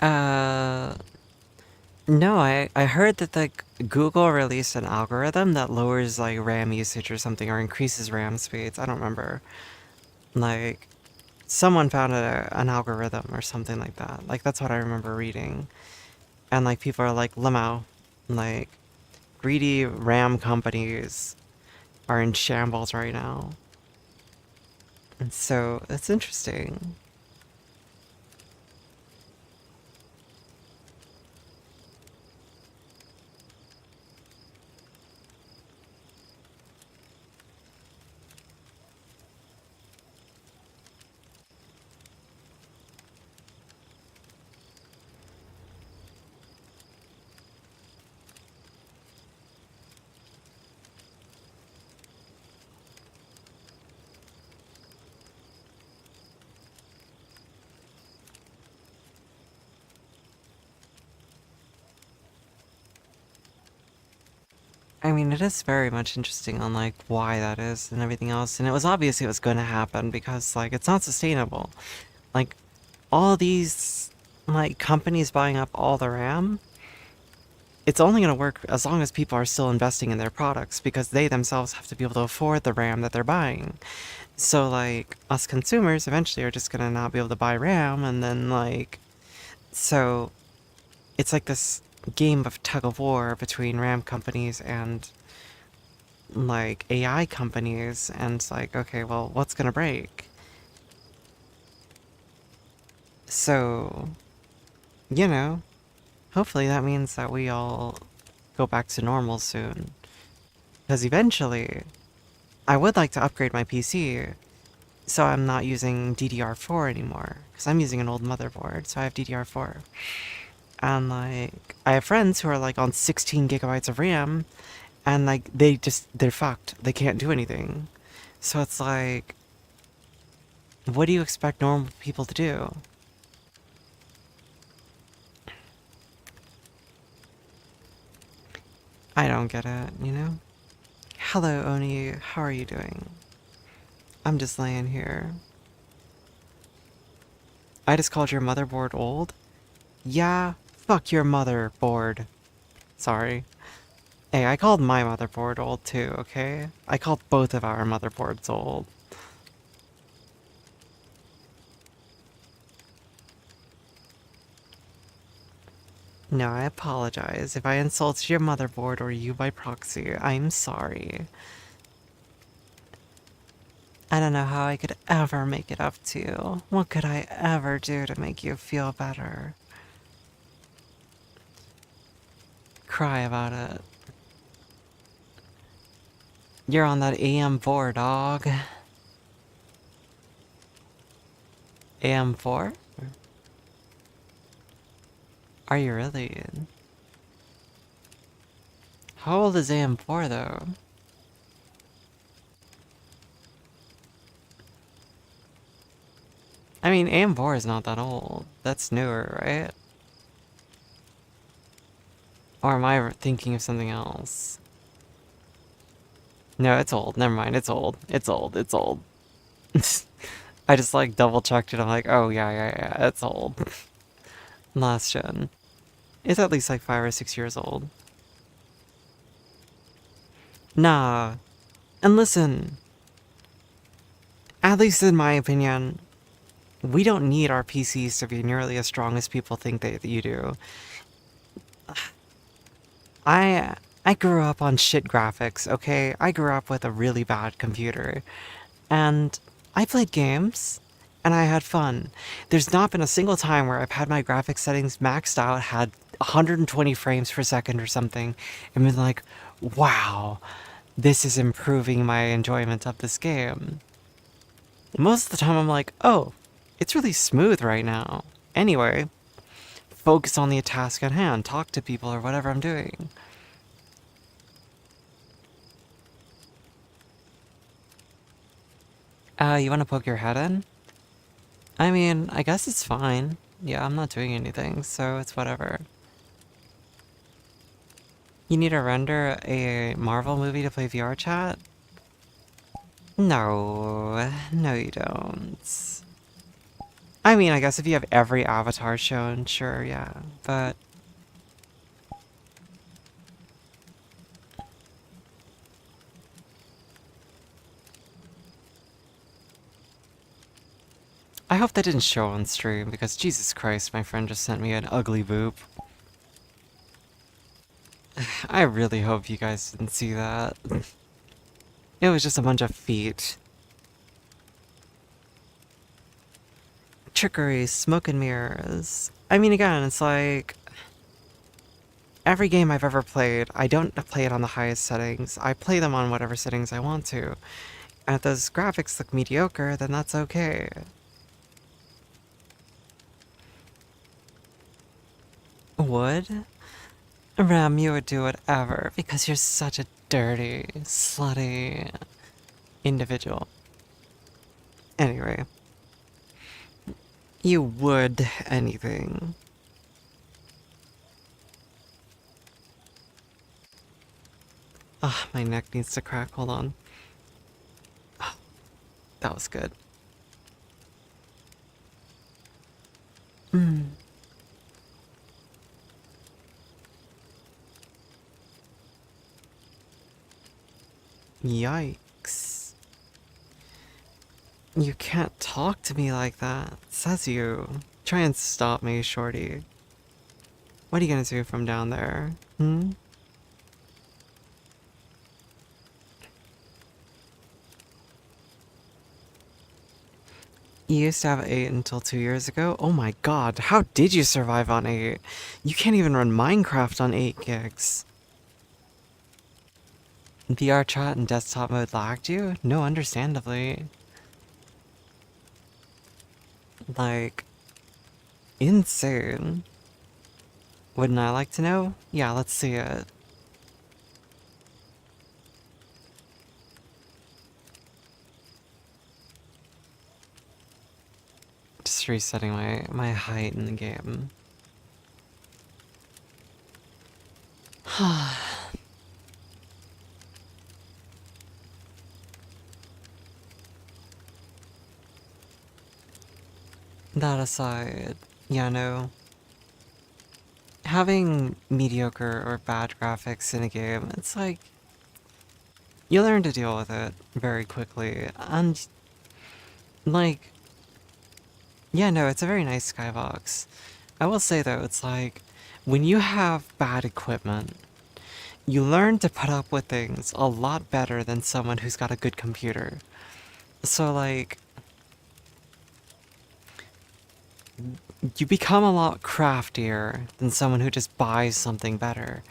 Uh, no, I heard that like Google released an algorithm that lowers like RAM usage or something or increases RAM speeds. I don't remember. Like someone found an algorithm or something like that. Like that's what I remember reading. And like people are like, Lamau, like greedy RAM companies are in shambles right now. And so it's interesting. I mean, it is very much interesting on like why that is and everything else. And it was obvious it was going to happen because like it's not sustainable. Like all these like companies buying up all the RAM, it's only going to work as long as people are still investing in their products because they themselves have to be able to afford the RAM that they're buying. So like us consumers eventually are just going to not be able to buy RAM and then like so it's like this game of tug of war between RAM companies and like AI companies, and it's like, okay, well, what's gonna break? So, you know, hopefully that means that we all go back to normal soon. Because eventually, I would like to upgrade my PC so I'm not using DDR4 anymore. Because I'm using an old motherboard, so I have DDR4. And like, I have friends who are like on 16 gigabytes of RAM, and like, they're fucked. They can't do anything. So it's like, what do you expect normal people to do? I don't get it, you know? Hello, Oni. How are you doing? I'm just laying here. I just called your motherboard old? Yeah, fuck your motherboard. Sorry. Hey, I called my motherboard old too, okay? I called both of our motherboards old. No, I apologize. If I insulted your motherboard or you by proxy, I'm sorry. I don't know how I could ever make it up to you. What could I ever do to make you feel better? Cry about it. You're on that AM4, dog. AM4? Are you really? How old is AM4 though? I mean, AM4 is not that old. That's newer, right? Or am I thinking of something else? No, it's old. Never mind. It's old. It's old. It's old. I just like double checked it. I'm like, oh yeah, it's old. Last gen. It's at least like 5 or 6 years old. Nah. And listen. At least in my opinion, we don't need our PCs to be nearly as strong as people think that you do. I grew up on shit graphics, okay? I grew up with a really bad computer. And I played games, and I had fun. There's not been a single time where I've had my graphics settings maxed out, had 120 frames per second or something, and been like, wow, this is improving my enjoyment of this game. Most of the time I'm like, oh, it's really smooth right now. Anyway, focus on the task at hand, talk to people or whatever I'm doing. You wanna poke your head in? I mean, I guess it's fine. Yeah, I'm not doing anything, so it's whatever. You need to render a Marvel movie to play VR chat? No, no you don't. I mean, I guess if you have every avatar shown, sure, yeah, but... I hope that didn't show on stream, because Jesus Christ, my friend just sent me an ugly boop. I really hope you guys didn't see that. It was just a bunch of feet. Trickery, smoke and mirrors. I mean, again, it's like... Every game I've ever played, I don't play it on the highest settings. I play them on whatever settings I want to. And if those graphics look mediocre, then that's okay. Would? Ram, you would do whatever, because you're such a dirty, slutty individual. Anyway. You would anything. Ah, my neck needs to crack, hold on. Ah, that was good. Hmm. Yikes. You can't talk to me like that, says you. Try and stop me, shorty. What are you gonna do from down there? Hmm? You used to have 8 until 2 years ago? Oh my god, how did you survive on 8? You can't even run Minecraft on 8 gigs. VR chat and desktop mode lagged you? No, understandably. Like, insane. Wouldn't I like to know? Yeah, let's see it. Just resetting my height in the game. That aside, yeah, no. having mediocre or bad graphics in a game, it's like you learn to deal with it very quickly. And like, yeah, no, it's a very nice skybox. I will say though, it's like when you have bad equipment, you learn to put up with things a lot better than someone who's got a good computer. So like, you become a lot craftier than someone who just buys something better.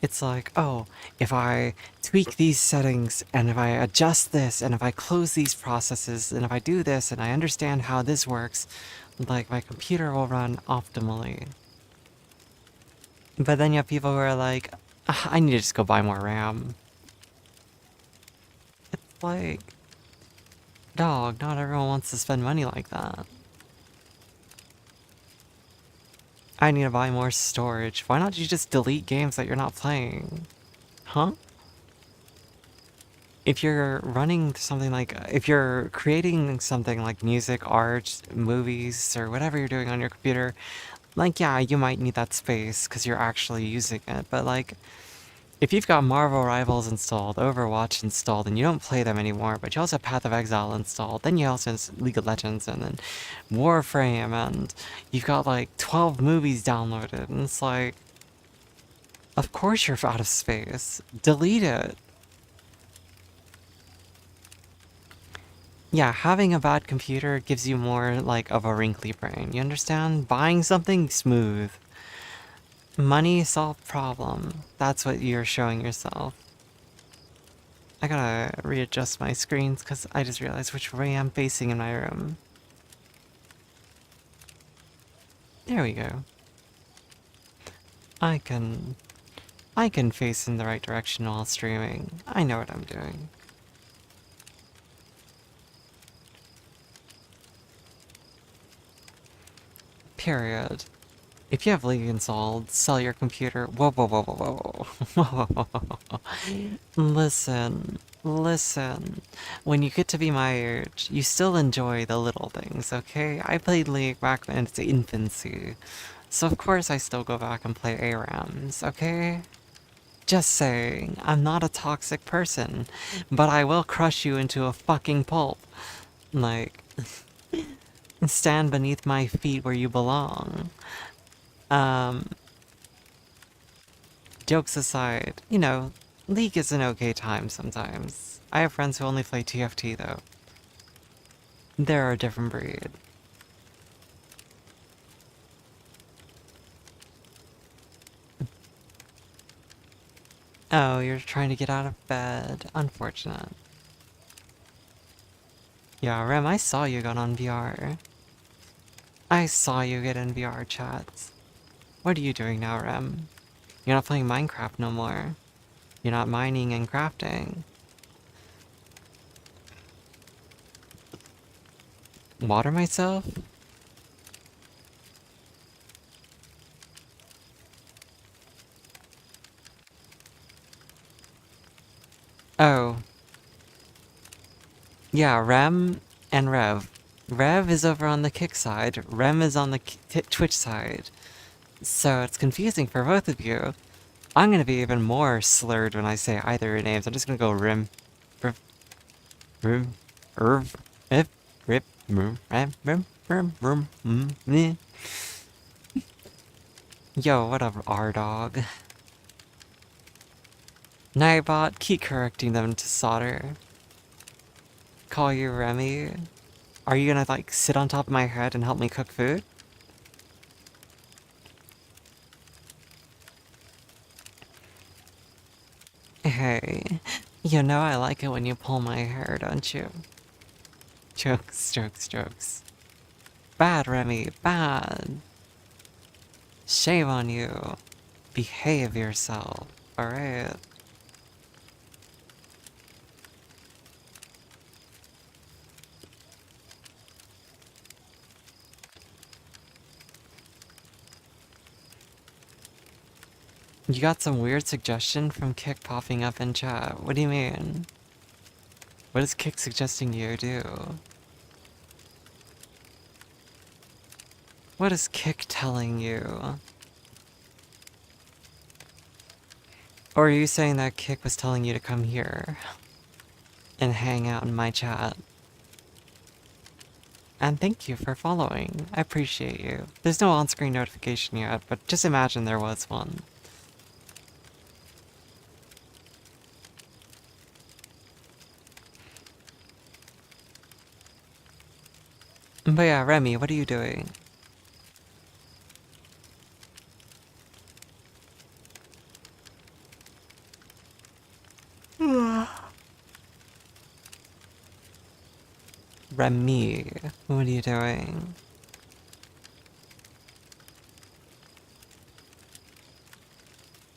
It's like, oh, if I tweak these settings and if I adjust this and if I close these processes and if I do this and I understand how this works, like my computer will run optimally. But then you have people who are like, "Ah, I need to just go buy more RAM." It's like, dog, not everyone wants to spend money like that. I need to buy more storage. Why not you just delete games that you're not playing? Huh? If you're running something like, if you're creating something like music, art, movies, or whatever you're doing on your computer, like, yeah, you might need that space because you're actually using it. But like, if you've got Marvel Rivals installed, Overwatch installed, and you don't play them anymore, but you also have Path of Exile installed, then you also have League of Legends, and then Warframe, and you've got like 12 movies downloaded, and it's like, of course you're out of space. Delete it. Yeah, having a bad computer gives you more like of a wrinkly brain. You understand? Buying something smooth. Money solved problem. That's what you're showing yourself. I gotta readjust my screens because I just realized which way I'm facing in my room. There we go. I can face in the right direction while streaming. I know what I'm doing. Period. If you have League installed, sell your computer. Whoa, whoa, whoa, whoa, whoa, whoa. Listen, listen. When you get to be my age, you still enjoy the little things, okay? I played League back in its infancy. So of course I still go back and play ARAMs, okay? Just saying, I'm not a toxic person, but I will crush you into a fucking pulp. Like, stand beneath my feet where you belong. Um, Jokes aside, you know, League is an okay time sometimes. I have friends who only play TFT though. They're a different breed. Oh, you're trying to get out of bed. Unfortunate. Yeah, Rem, I saw you got on VR. I saw you get in VR chats. What are you doing now, Rem? You're not playing Minecraft no more. You're not mining and crafting. Water myself? Oh. Yeah, Rem and Rev. Rev is over on the Kick side, Rem is on the Twitch side. So it's confusing for both of you. I'm gonna be even more slurred when I say either your names. I'm just gonna go Rim, Riv, Rim, Irv, If, Rip, Rim, Meh. Yo, what up, R-Dog? Nightbot, keep correcting them to solder. Call you Remy. Are you gonna, like, sit on top of my head and help me cook food? Hey, you know I like it when you pull my hair, don't you? Jokes, jokes, jokes. Bad, Remy, bad. Shame on you. Behave yourself, alright? You got some weird suggestion from Kick popping up in chat. What do you mean? What is Kick suggesting you do? What is Kick telling you? Or are you saying that Kick was telling you to come here and hang out in my chat? And thank you for following. I appreciate you. There's no on-screen notification yet, but just imagine there was one. But yeah, Remy, what are you doing? Remy, what are you doing?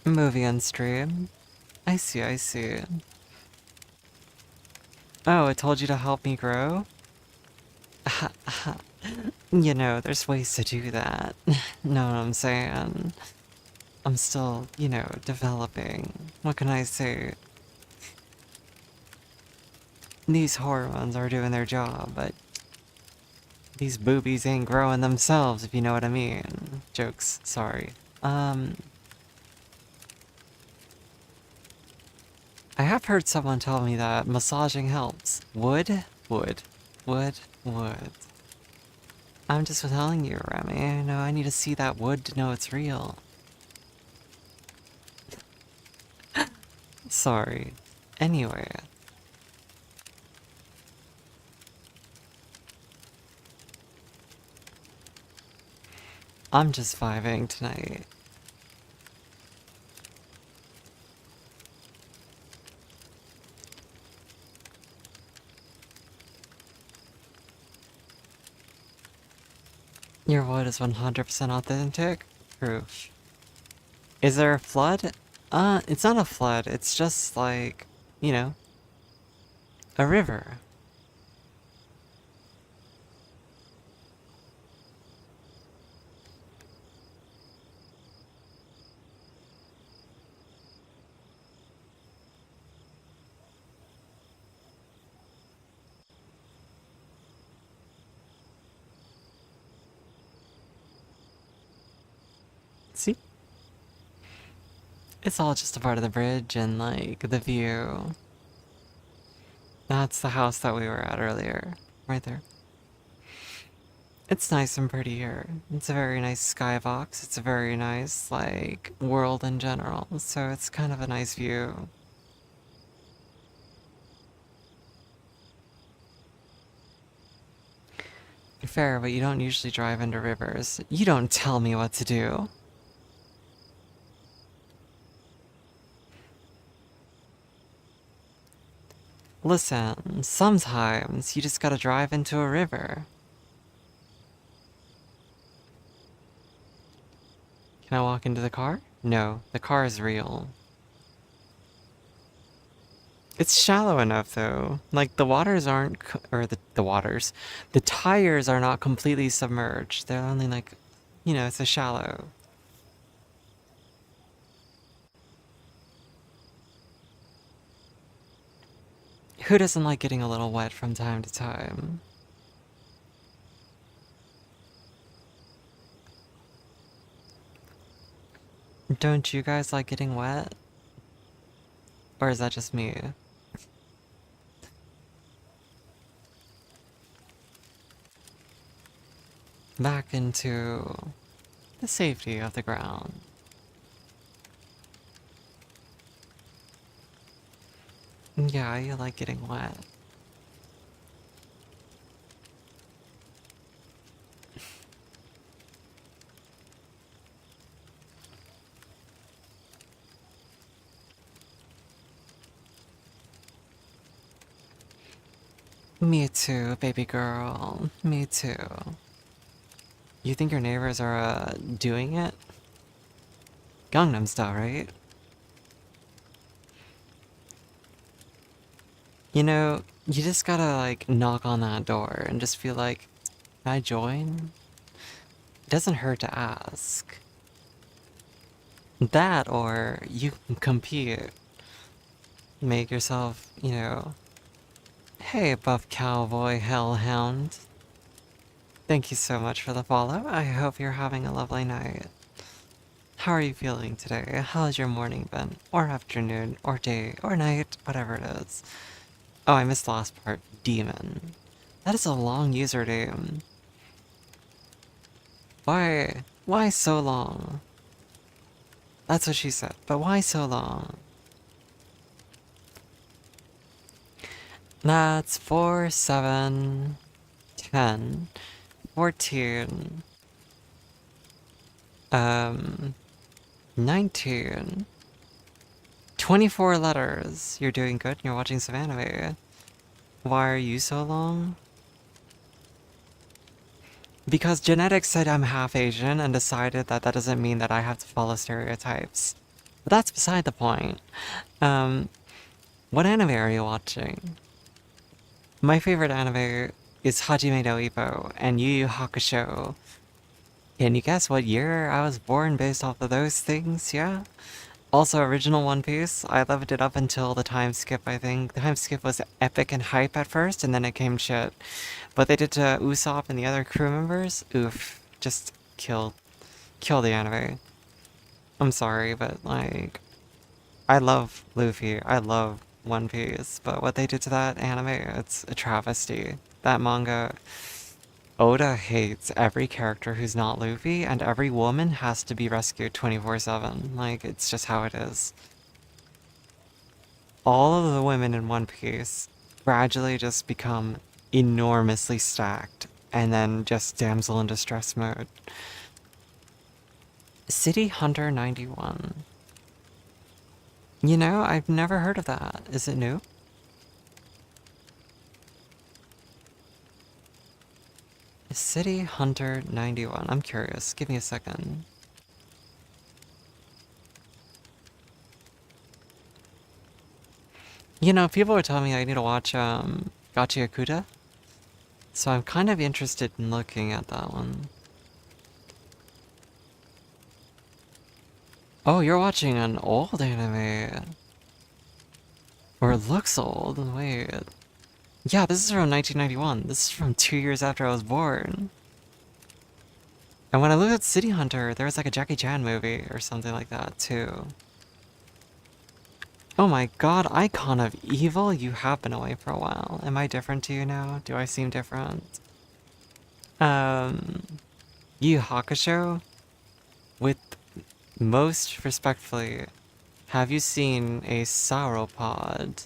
Movie on stream? I see, I see. Oh, it told you to help me grow? You know, there's ways to do that. Know what I'm saying? I'm still, you know, developing. What can I say? These hormones are doing their job, but these boobies ain't growing themselves, if you know what I mean. Jokes, sorry. I have heard someone tell me that massaging helps. Would. I'm just telling you, Remy. You know, I need to see that wood to know it's real. Sorry. Anyway. I'm just vibing tonight. Your wood is 100% authentic? Proof. Is there a flood? It's not a flood. It's just like, you know, a river. See? It's all just a part of the bridge and, like, the view. That's the house that we were at earlier. Right there. It's nice and pretty here. It's a very nice skybox. It's a very nice, like, world in general. So it's kind of a nice view. Fair, but you don't usually drive into rivers. You don't tell me what to do. Listen, sometimes you just gotta drive into a river. Can I walk into the car? No, the car is real. It's shallow enough though. Like the waters aren't, or the waters, the tires are not completely submerged. They're only like, you know, it's a shallow. Who doesn't like getting a little wet from time to time? Don't you guys like getting wet? Or is that just me? Back into the safety of the ground. Yeah, you like getting wet. Me too, baby girl. Me too. You think your neighbors are, doing it? Gangnam Style, right? You know, you just gotta, like, knock on that door and just feel like, can I join? It doesn't hurt to ask. That, or you can compete. Make yourself, you know, hey, buff cowboy hellhound. Thank you so much for the follow. I hope you're having a lovely night. How are you feeling today? How's your morning been? Or afternoon, or day, or night, whatever it is. Oh, I missed the last part. Demon. That is a long username. Why? Why so long? That's what she said, but why so long? That's 4, 7, 10, 14, 19, 24 letters. You're doing good and you're watching some anime. Why are you so long? Because genetics said I'm half Asian and decided that that doesn't mean that I have to follow stereotypes. But that's beside the point. What anime are you watching? My favorite anime is Hajime no Ippo and Yu Yu Hakusho. Can you guess what year I was born based off of those things? Yeah? Also, original One Piece, I loved it up until the time skip, I think. The time skip was epic and hype at first, and then it came shit. What they did to Usopp and the other crew members, oof, just kill the anime. I'm sorry, but like, I love Luffy, I love One Piece, but what they did to that anime, it's a travesty. That manga, Oda hates every character who's not Luffy, and every woman has to be rescued 24/7. Like, it's just how it is. All of the women in One Piece gradually just become enormously stacked, and then just damsel in distress mode. City Hunter 91. You know, I've never heard of that. Is it new? City Hunter 91. I'm curious. Give me a second. You know, people are telling me I need to watch Gachi Yakuta. So I'm kind of interested in looking at that one. Oh, you're watching an old anime. Or it looks old. Wait. Yeah, this is from 1991. This is from 2 years after I was born. And when I looked at City Hunter, there was like a Jackie Chan movie or something like that too. Oh my god, Icon of Evil, you have been away for a while. Am I different to you now? Do I seem different? Yu Yu Hakusho? With most respectfully, have you seen a sauropod?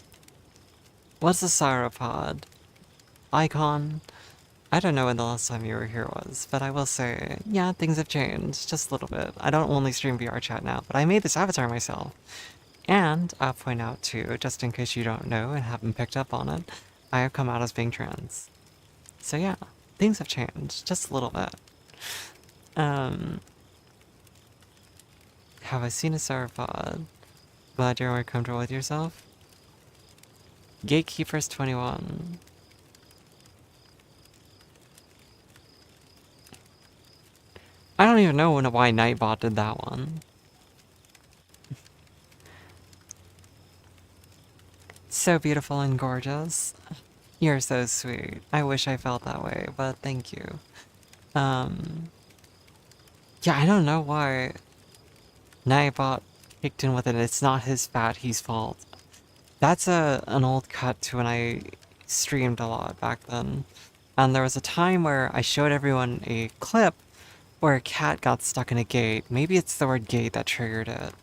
What's a sauropod? Icon? I don't know when the last time you were here was, but I will say, yeah, things have changed, just a little bit. I don't only stream VR chat now, but I made this avatar myself. And I'll point out too, just in case you don't know and haven't picked up on it, I have come out as being trans. So yeah, things have changed, just a little bit. Have I seen a sauropod? Glad you're more comfortable with yourself. Gatekeepers 21. I don't even know why Nightbot did that one. So beautiful and gorgeous. You're so sweet. I wish I felt that way, but thank you. Yeah, I don't know why Nightbot kicked in with it. It's not his fat, he's fault. That's an old cut to when I streamed a lot back then. And there was a time where I showed everyone a clip where a cat got stuck in a gate. Maybe it's the word gate that triggered it.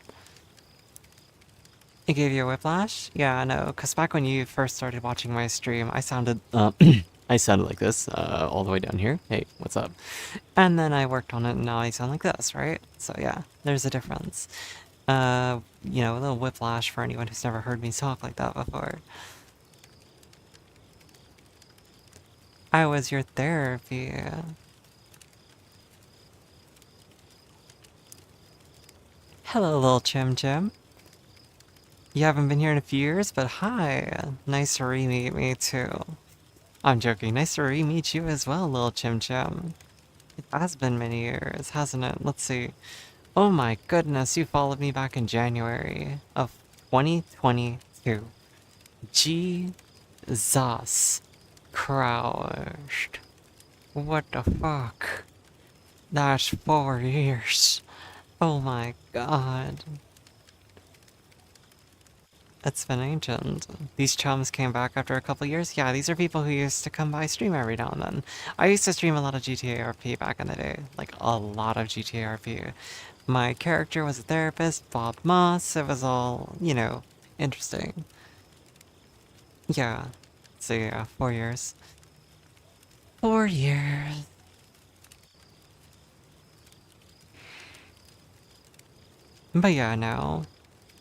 It gave you a whiplash? Yeah, I know, because back when you first started watching my stream, I sounded, I sounded like this, all the way down here. Hey, what's up? And then I worked on it, and now I sound like this, right? So yeah, there's a difference. You know, a little whiplash for anyone who's never heard me talk like that before. I was your therapy. Hello, little Chim Chim. You haven't been here in a few years, but hi. Nice to re-meet me too. I'm joking. Nice to re-meet you as well, little Chim Chim. It has been many years, hasn't it? Let's see. Oh my goodness, you followed me back in January of 2022. Jesus Christ. What the fuck? That's 4 years. Oh my god. It's been ancient. These chums came back after a couple years. Yeah, these are people who used to come by stream every now and then. I used to stream a lot of GTA RP back in the day. Like, a lot of GTA RP. My character was a therapist, Bob Moss. It was all, you know, interesting. Yeah. So yeah, 4 years. 4 years. But yeah, no.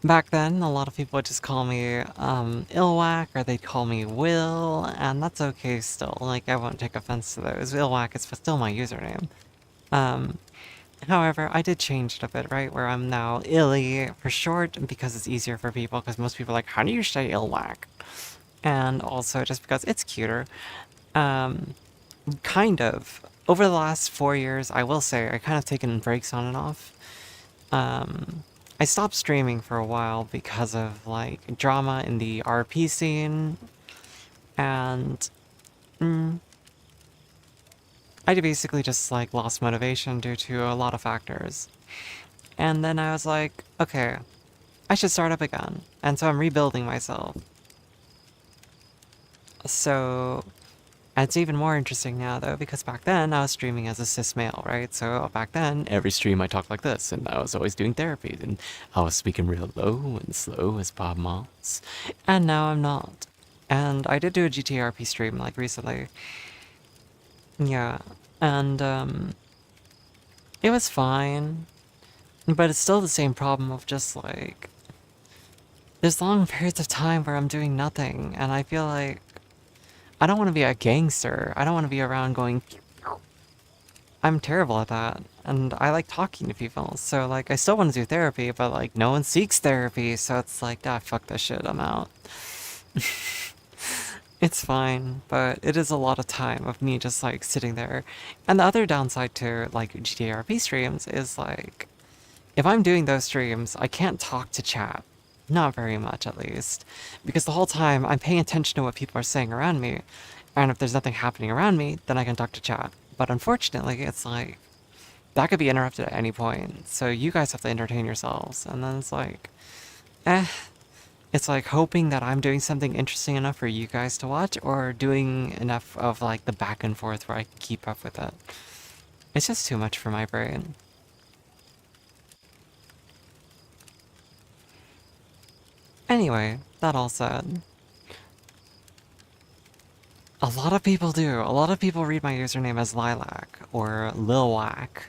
Back then, a lot of people would just call me, Ilwak, or they'd call me Will, and that's okay still. Like, I won't take offense to those. Ilwak is still my username. Um, However, I did change it a bit, right? Where I'm now Illy for short, because it's easier for people, because most people are like, how do you say Ilwak? And also just because it's cuter. Um, kind of. Over the last 4 years, I will say, I kind of taken breaks on and off. I stopped streaming for a while because of like drama in the RP scene, and I basically just like lost motivation due to a lot of factors. And then I was like, okay, I should start up again. And so I'm rebuilding myself. So it's even more interesting now though, because back then I was streaming as a cis male, right? So back then, every stream I talked like this, and I was always doing therapy, and I was speaking real low and slow as Bob Moss. And now I'm not. And I did do a GTRP stream like recently. Yeah. And it was fine. But it's still the same problem of just like there's long periods of time where I'm doing nothing, and I feel like I don't want to be a gangster. I don't want to be around going. I'm terrible at that, and I like talking to people. So like, I still want to do therapy, but like, no one seeks therapy. So it's like, ah, fuck this shit. I'm out. It's fine, but it is a lot of time of me just like sitting there. And the other downside to like GTRP streams is like, if I'm doing those streams, I can't talk to chat. Not very much, at least. Because the whole time, I'm paying attention to what people are saying around me. And if there's nothing happening around me, then I can talk to chat. But unfortunately, it's like, that could be interrupted at any point. So you guys have to entertain yourselves. And then it's like, eh. It's like hoping that I'm doing something interesting enough for you guys to watch, or doing enough of like the back and forth where I can keep up with it. It's just too much for my brain. Anyway, that all said, a lot of people do. A lot of people read my username as Lilac or Lilwhack.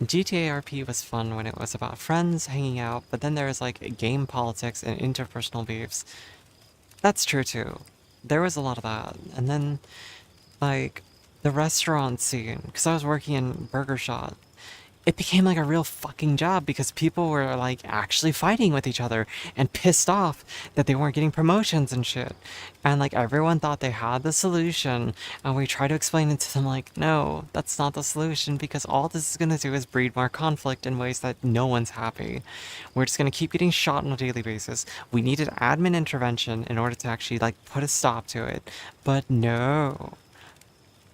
GTA RP was fun when it was about friends hanging out, but then there was like game politics and interpersonal beefs. That's true too. There was a lot of that. And then, like, the restaurant scene, because I was working in Burger Shot, it became like a real fucking job because people were like actually fighting with each other and pissed off that they weren't getting promotions and shit. And like everyone thought they had the solution, and we tried to explain it to them like, no, that's not the solution, because all this is gonna do is breed more conflict in ways that no one's happy. We're just gonna keep getting shot on a daily basis. We needed admin intervention in order to actually like put a stop to it. But no.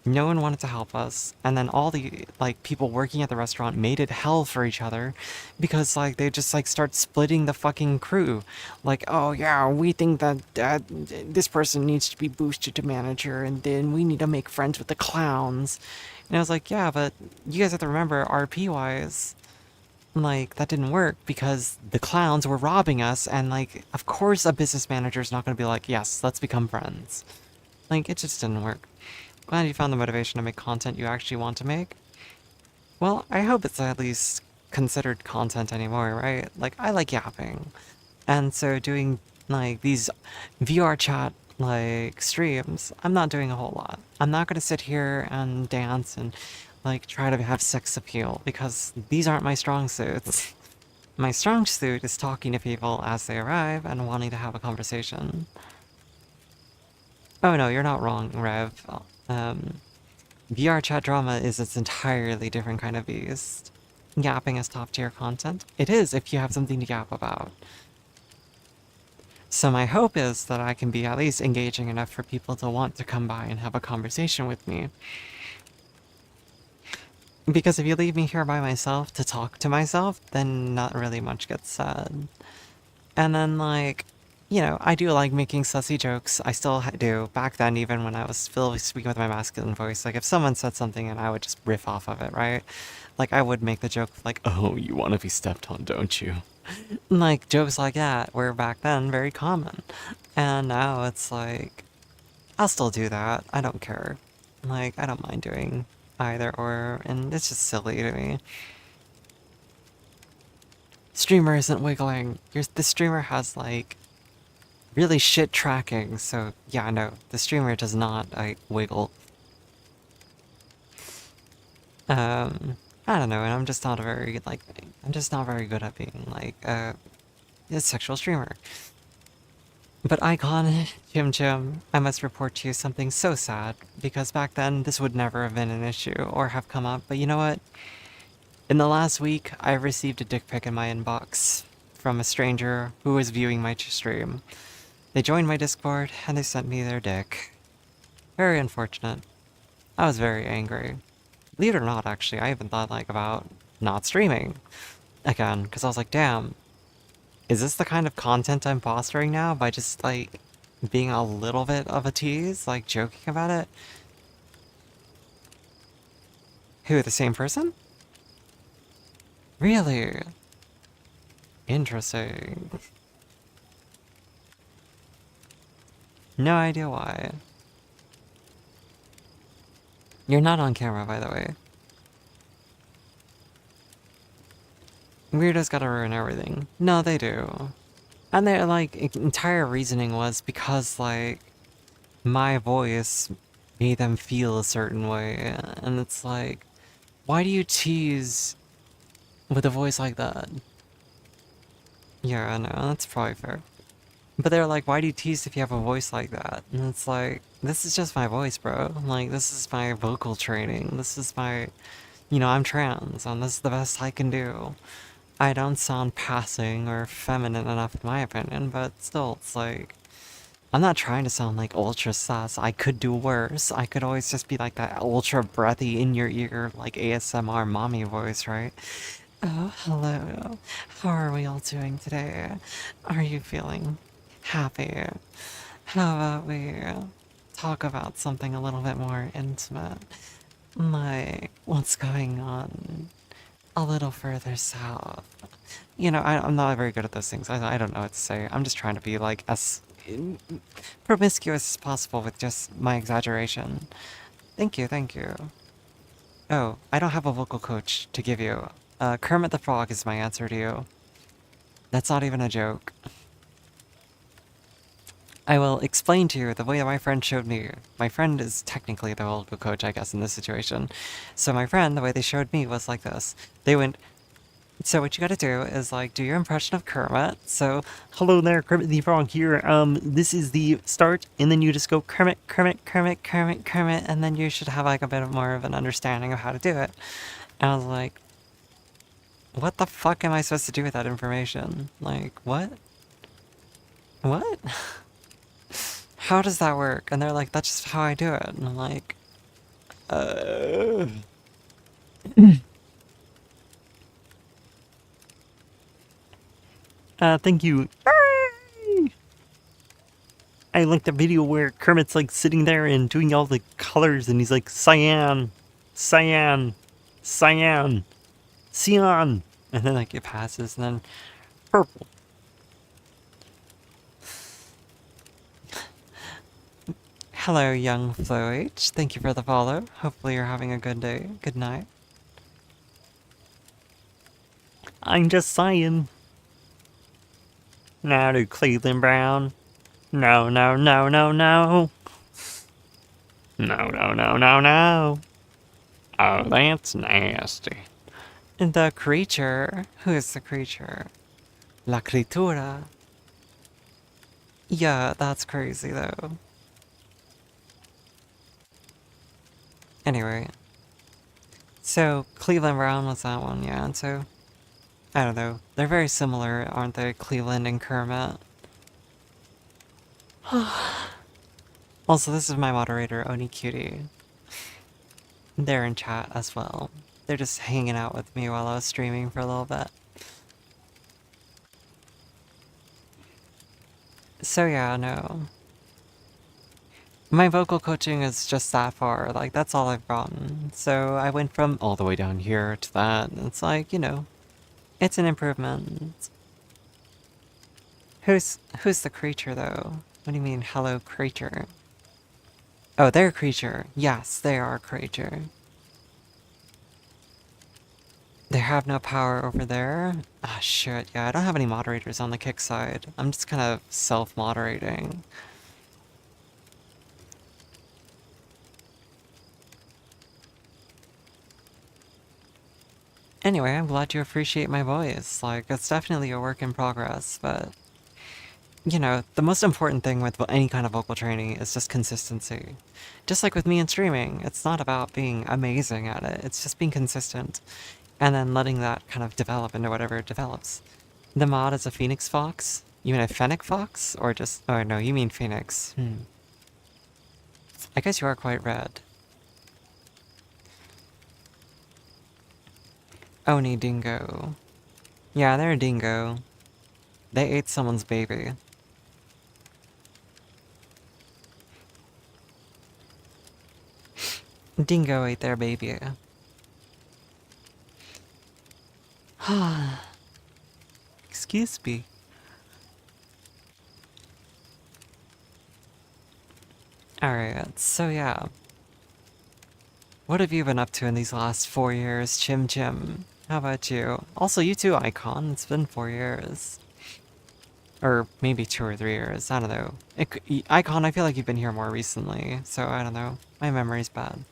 No one wanted to help us, and then all the like people working at the restaurant made it hell for each other, because like they just like start splitting the fucking crew. Like, oh yeah, we think that this person needs to be boosted to manager, and then we need to make friends with the clowns. And I was like, yeah, but you guys have to remember, RP wise, like that didn't work because the clowns were robbing us, and like of course a business manager is not going to be like, yes, let's become friends. Like, it just didn't work. Glad you found the motivation to make content you actually want to make. Well, I hope it's at least considered content anymore, right? Like, I like yapping. And so doing, like, these VR chat, like, streams, I'm not doing a whole lot. I'm not gonna sit here and dance and, like, try to have sex appeal, because these aren't my strong suits. My strong suit is talking to people as they arrive and wanting to have a conversation. Oh no, you're not wrong, Rev. VR chat drama is its entirely different kind of beast. Yapping is top tier content. It is if you have something to yap about. So my hope is that I can be at least engaging enough for people to want to come by and have a conversation with me. Because if you leave me here by myself to talk to myself, then not really much gets said. And then, like, you know, I do like making sussy jokes. I still do. Back then, even when I was still speaking with my masculine voice, like, if someone said something and I would just riff off of it, right? Like, I would make the joke, like, oh, you want to be stepped on, don't you? Like, jokes like that were back then very common. And now it's like, I'll still do that. I don't care. Like, I don't mind doing either or, and it's just silly to me. Streamer isn't wiggling. The streamer has, like, really shit tracking, so yeah, no, the streamer does not, like, wiggle. I don't know, and I'm just not I'm just not very good at being, like, a sexual streamer. But Icon, Jim, I must report to you something so sad, because back then this would never have been an issue or have come up, but you know what? In the last week, I received a dick pic in my inbox from a stranger who was viewing my stream. They joined my Discord and they sent me their dick. Very unfortunate. I was very angry. Believe it or not, actually, I even thought, like, about not streaming again, because I was like, damn, is this the kind of content I'm fostering now by just, like, being a little bit of a tease, like, joking about it? Who, the same person? Really? Interesting. No idea why. You're not on camera, by the way. Weirdos gotta ruin everything. No, they do. And their, like, entire reasoning was because, like, my voice made them feel a certain way. And it's like, why do you tease with a voice like that? Yeah, I know, that's probably fair. But they're like, why do you tease if you have a voice like that? And it's like, this is just my voice, bro. Like, this is my vocal training. This is my, you know, I'm trans, and this is the best I can do. I don't sound passing or feminine enough in my opinion, but still, it's like, I'm not trying to sound like ultra sus. I could do worse. I could always just be like that ultra breathy in your ear, like ASMR mommy voice, right? Oh, hello. How are we all doing today? Are you feeling happy? How about we talk about something a little bit more intimate? Like, what's going on a little further south? You know, I'm not very good at those things. I don't know what to say. I'm just trying to be, like, as promiscuous as possible with just my exaggeration. Thank you, thank you. Oh, I don't have a vocal coach to give you. Kermit the Frog is my answer to you. That's not even a joke. I will explain to you the way that my friend showed me. My friend is technically the vocal coach, I guess, in this situation. So my friend, the way they showed me was like this. They went, so what you gotta do is, like, do your impression of Kermit. So, hello there, Kermit the Frog here. This is the start, and then you just go Kermit, Kermit, Kermit, Kermit, Kermit, and then you should have, like, a bit more of an understanding of how to do it. And I was like, what the fuck am I supposed to do with that information? Like, what? What? How does that work? And they're like, that's just how I do it. And I'm like, thank you. I like the video where Kermit's like sitting there and doing all the colors and he's like, cyan, cyan, cyan, cyan. And then, like, it passes and then purple. Hello, young Flo H. Thank you for the follow. Hopefully you're having a good day. Good night. I'm just saying. Now to Cleveland Brown. No, no, no, no, no. No, no, no, no, no. Oh, that's nasty. The creature? Who is the creature? La criatura. Yeah, that's crazy though. Anyway. So, Cleveland Brown was that one, yeah, and so, I don't know. They're very similar, aren't they? Cleveland and Kermit. Also, this is my moderator, Oni Cutie. They're in chat as well. They're just hanging out with me while I was streaming for a little bit. So yeah, no. My vocal coaching is just that far, like that's all I've gotten. So I went from all the way down here to that, and it's like, you know, it's an improvement. Who's the creature though? What do you mean, hello creature? Oh, they're a creature. Yes, they are a creature. They have no power over there? Ah, shit, yeah, I don't have any moderators on the kick side. I'm just kind of self-moderating. Anyway, I'm glad you appreciate my voice. Like, it's definitely a work in progress, but... You know, the most important thing with any kind of vocal training is just consistency. Just like with me in streaming, it's not about being amazing at it, it's just being consistent. And then letting that kind of develop into whatever it develops. The mod is a phoenix fox? You mean a fennec fox? Or just... Oh no, you mean phoenix. I guess you are quite red. Oni dingo. Yeah, they're a dingo. They ate someone's baby. Dingo ate their baby. Excuse me. Alright, so yeah. What have you been up to in these last 4 years, Chim Chim? How about you? Also, you too, Icon. It's been 4 years. Or maybe 2 or 3 years. I don't know. Icon, I feel like you've been here more recently, so I don't know. My memory's bad.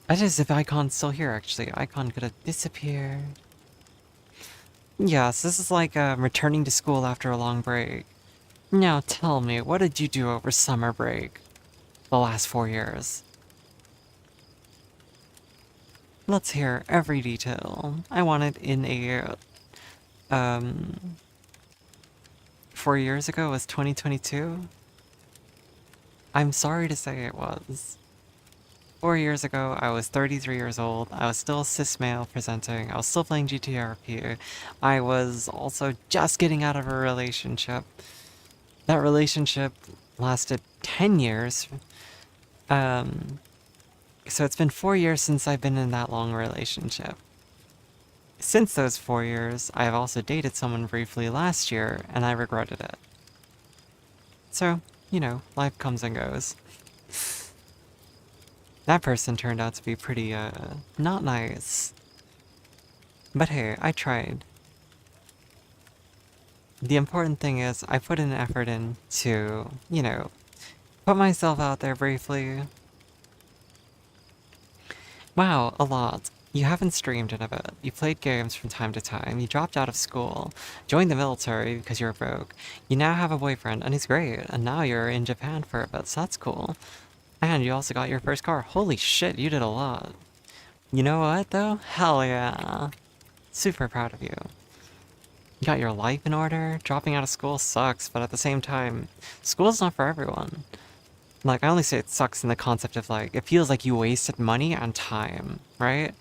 That is if Icon's still here, actually. Icon could have disappeared. Yes, this is like returning to school after a long break. Now tell me, what did you do over summer break? The last 4 years. Let's hear every detail. I want it in a... 4 years ago was 2022? I'm sorry to say it was. 4 years ago, I was 33 years old, I was still a cis male presenting, I was still playing GTRP, I was also just getting out of a relationship. That relationship lasted 10 years. So it's been 4 years since I've been in that long relationship. Since those 4 years, I have also dated someone briefly last year, and I regretted it. So, you know, life comes and goes. That person turned out to be pretty, not nice. But hey, I tried. The important thing is, I put an effort in to, you know, put myself out there briefly. Wow, a lot. You haven't streamed in a bit. You played games from time to time. You dropped out of school. Joined the military because you're broke. You now have a boyfriend, and he's great. And now you're in Japan for a bit, so that's cool. And you also got your first car. Holy shit, you did a lot. You know what, though? Hell yeah. Super proud of you. You got your life in order? Dropping out of school sucks, but at the same time, school's not for everyone. Like, I only say it sucks in the concept of, like, it feels like you wasted money and time, right?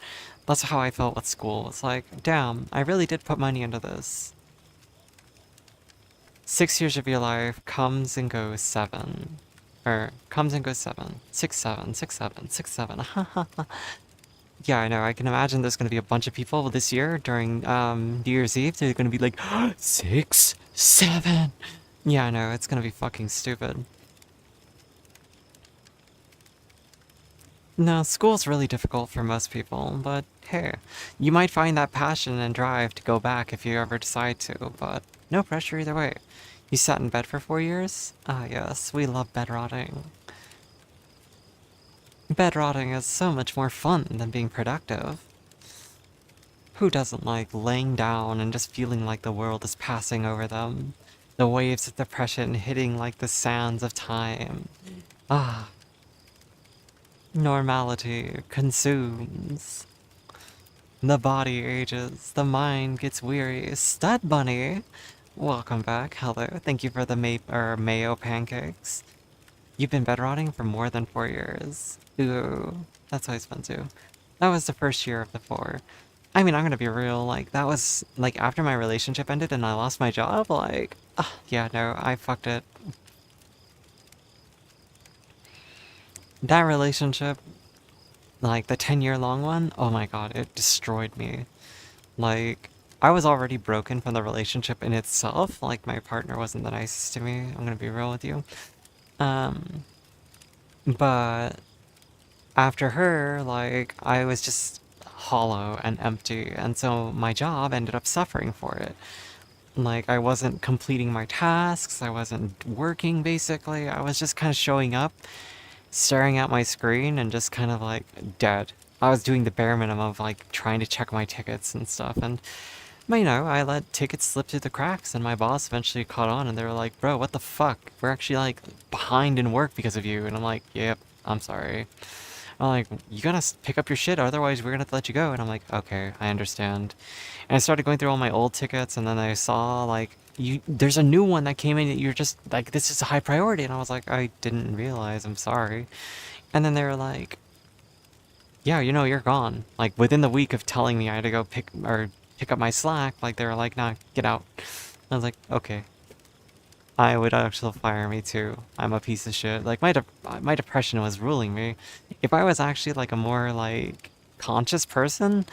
That's how I felt with school. It's like, damn, I really did put money into this. 6 years of your life comes and goes 7. Or, comes and goes 7. 6, 7, 6, 7, 6, 7. Yeah, I know. I can imagine there's going to be a bunch of people this year during New Year's Eve. They're going to be like, 6, 7. Yeah, I know. It's going to be fucking stupid. No, school's really difficult for most people, but hey, you might find that passion and drive to go back if you ever decide to, but no pressure either way. You sat in bed for 4 years? Ah yes, we love bed rotting. Bed rotting is so much more fun than being productive. Who doesn't like laying down and just feeling like the world is passing over them? The waves of depression hitting like the sands of time. Ah. Normality consumes. The body ages, the mind gets weary. Stud Bunny! Welcome back, hello. Thank you for the mayo pancakes. You've been bedrotting for more than 4 years. Ooh, that's always fun too. That was the first year of the 4. I mean, I'm gonna be real, like, that was, like, after my relationship ended and I lost my job, like, yeah, no, I fucked it. That relationship, like, the 10-year long one, oh my god, it destroyed me. Like, I was already broken from the relationship in itself, like, my partner wasn't the nicest to me, I'm gonna be real with you. But after her, like, I was just hollow and empty, and so my job ended up suffering for it. Like, I wasn't completing my tasks, I wasn't working, basically. I was just kind of showing up, staring at my screen, and just kind of, like, dead. I was doing the bare minimum of, like, trying to check my tickets and stuff, and, but, you know, I let tickets slip through the cracks, and my boss eventually caught on, and they were like, bro, what the fuck? We're actually, like, behind in work because of you. And I'm like, yep, I'm sorry. I'm like, you gotta pick up your shit, otherwise we're gonna have to let you go. And I'm like, okay, I understand. And I started going through all my old tickets, and then I saw, like, there's a new one that came in that you're just, like, this is a high priority. And I was like, I didn't realize, I'm sorry. And then they were like, yeah, you know, you're gone. Like, within the week of telling me I had to go pick up my slack, like, they were like, nah, get out. I was like, okay. I would actually fire me too. I'm a piece of shit. Like, my depression was ruling me. If I was actually, like, a more, like, conscious person,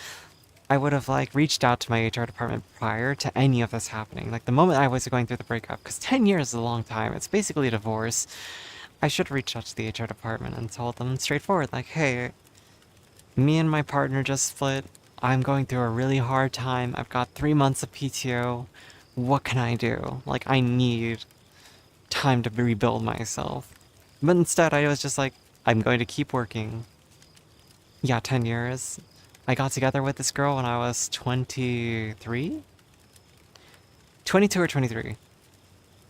I would have, like, reached out to my HR department prior to any of this happening. Like, the moment I was going through the breakup, because 10 years is a long time. It's basically a divorce. I should have reached out to the HR department and told them straightforward, like, hey, me and my partner just split. I'm going through a really hard time. I've got 3 months of PTO. What can I do? Like, I need time to rebuild myself. But instead, I was just like, I'm going to keep working. Yeah, 10 years. I got together with this girl when I was 23? 22 or 23.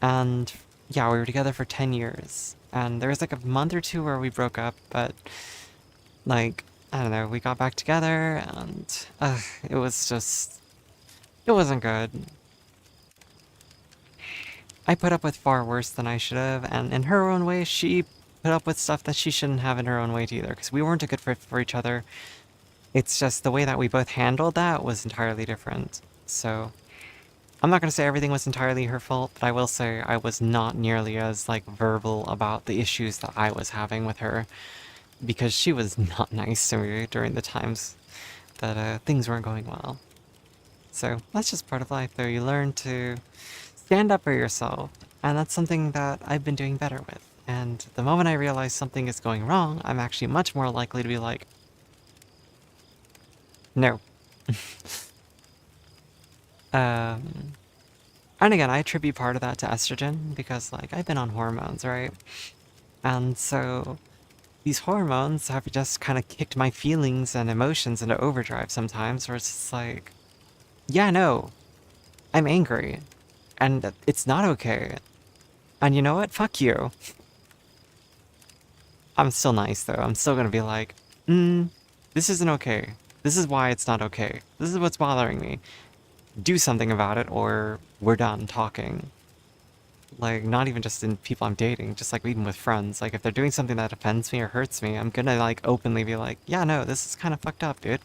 And yeah, we were together for 10 years. And there was like a month or two where we broke up, but like, I don't know, we got back together and it was just, it wasn't good. I put up with far worse than I should have, and in her own way, she put up with stuff that she shouldn't have in her own way either, because we weren't a good fit for each other. It's just the way that we both handled that was entirely different. So, I'm not going to say everything was entirely her fault, but I will say I was not nearly as, like, verbal about the issues that I was having with her, because she was not nice to me during the times that things weren't going well. So, that's just part of life, though. You learn to stand up for yourself, and that's something that I've been doing better with. And the moment I realize something is going wrong, I'm actually much more likely to be like, no. And again, I attribute part of that to estrogen, because, like, I've been on hormones, right? And so these hormones have just kind of kicked my feelings and emotions into overdrive sometimes, where it's just like, yeah, no, I'm angry. And it's not okay. And you know what? Fuck you. I'm still nice, though. I'm still gonna be like, this isn't okay. This is why it's not okay. This is what's bothering me. Do something about it, or we're done talking. Like, not even just in people I'm dating, just like even with friends. Like, if they're doing something that offends me or hurts me, I'm gonna, like, openly be like, yeah, no, this is kind of fucked up, dude.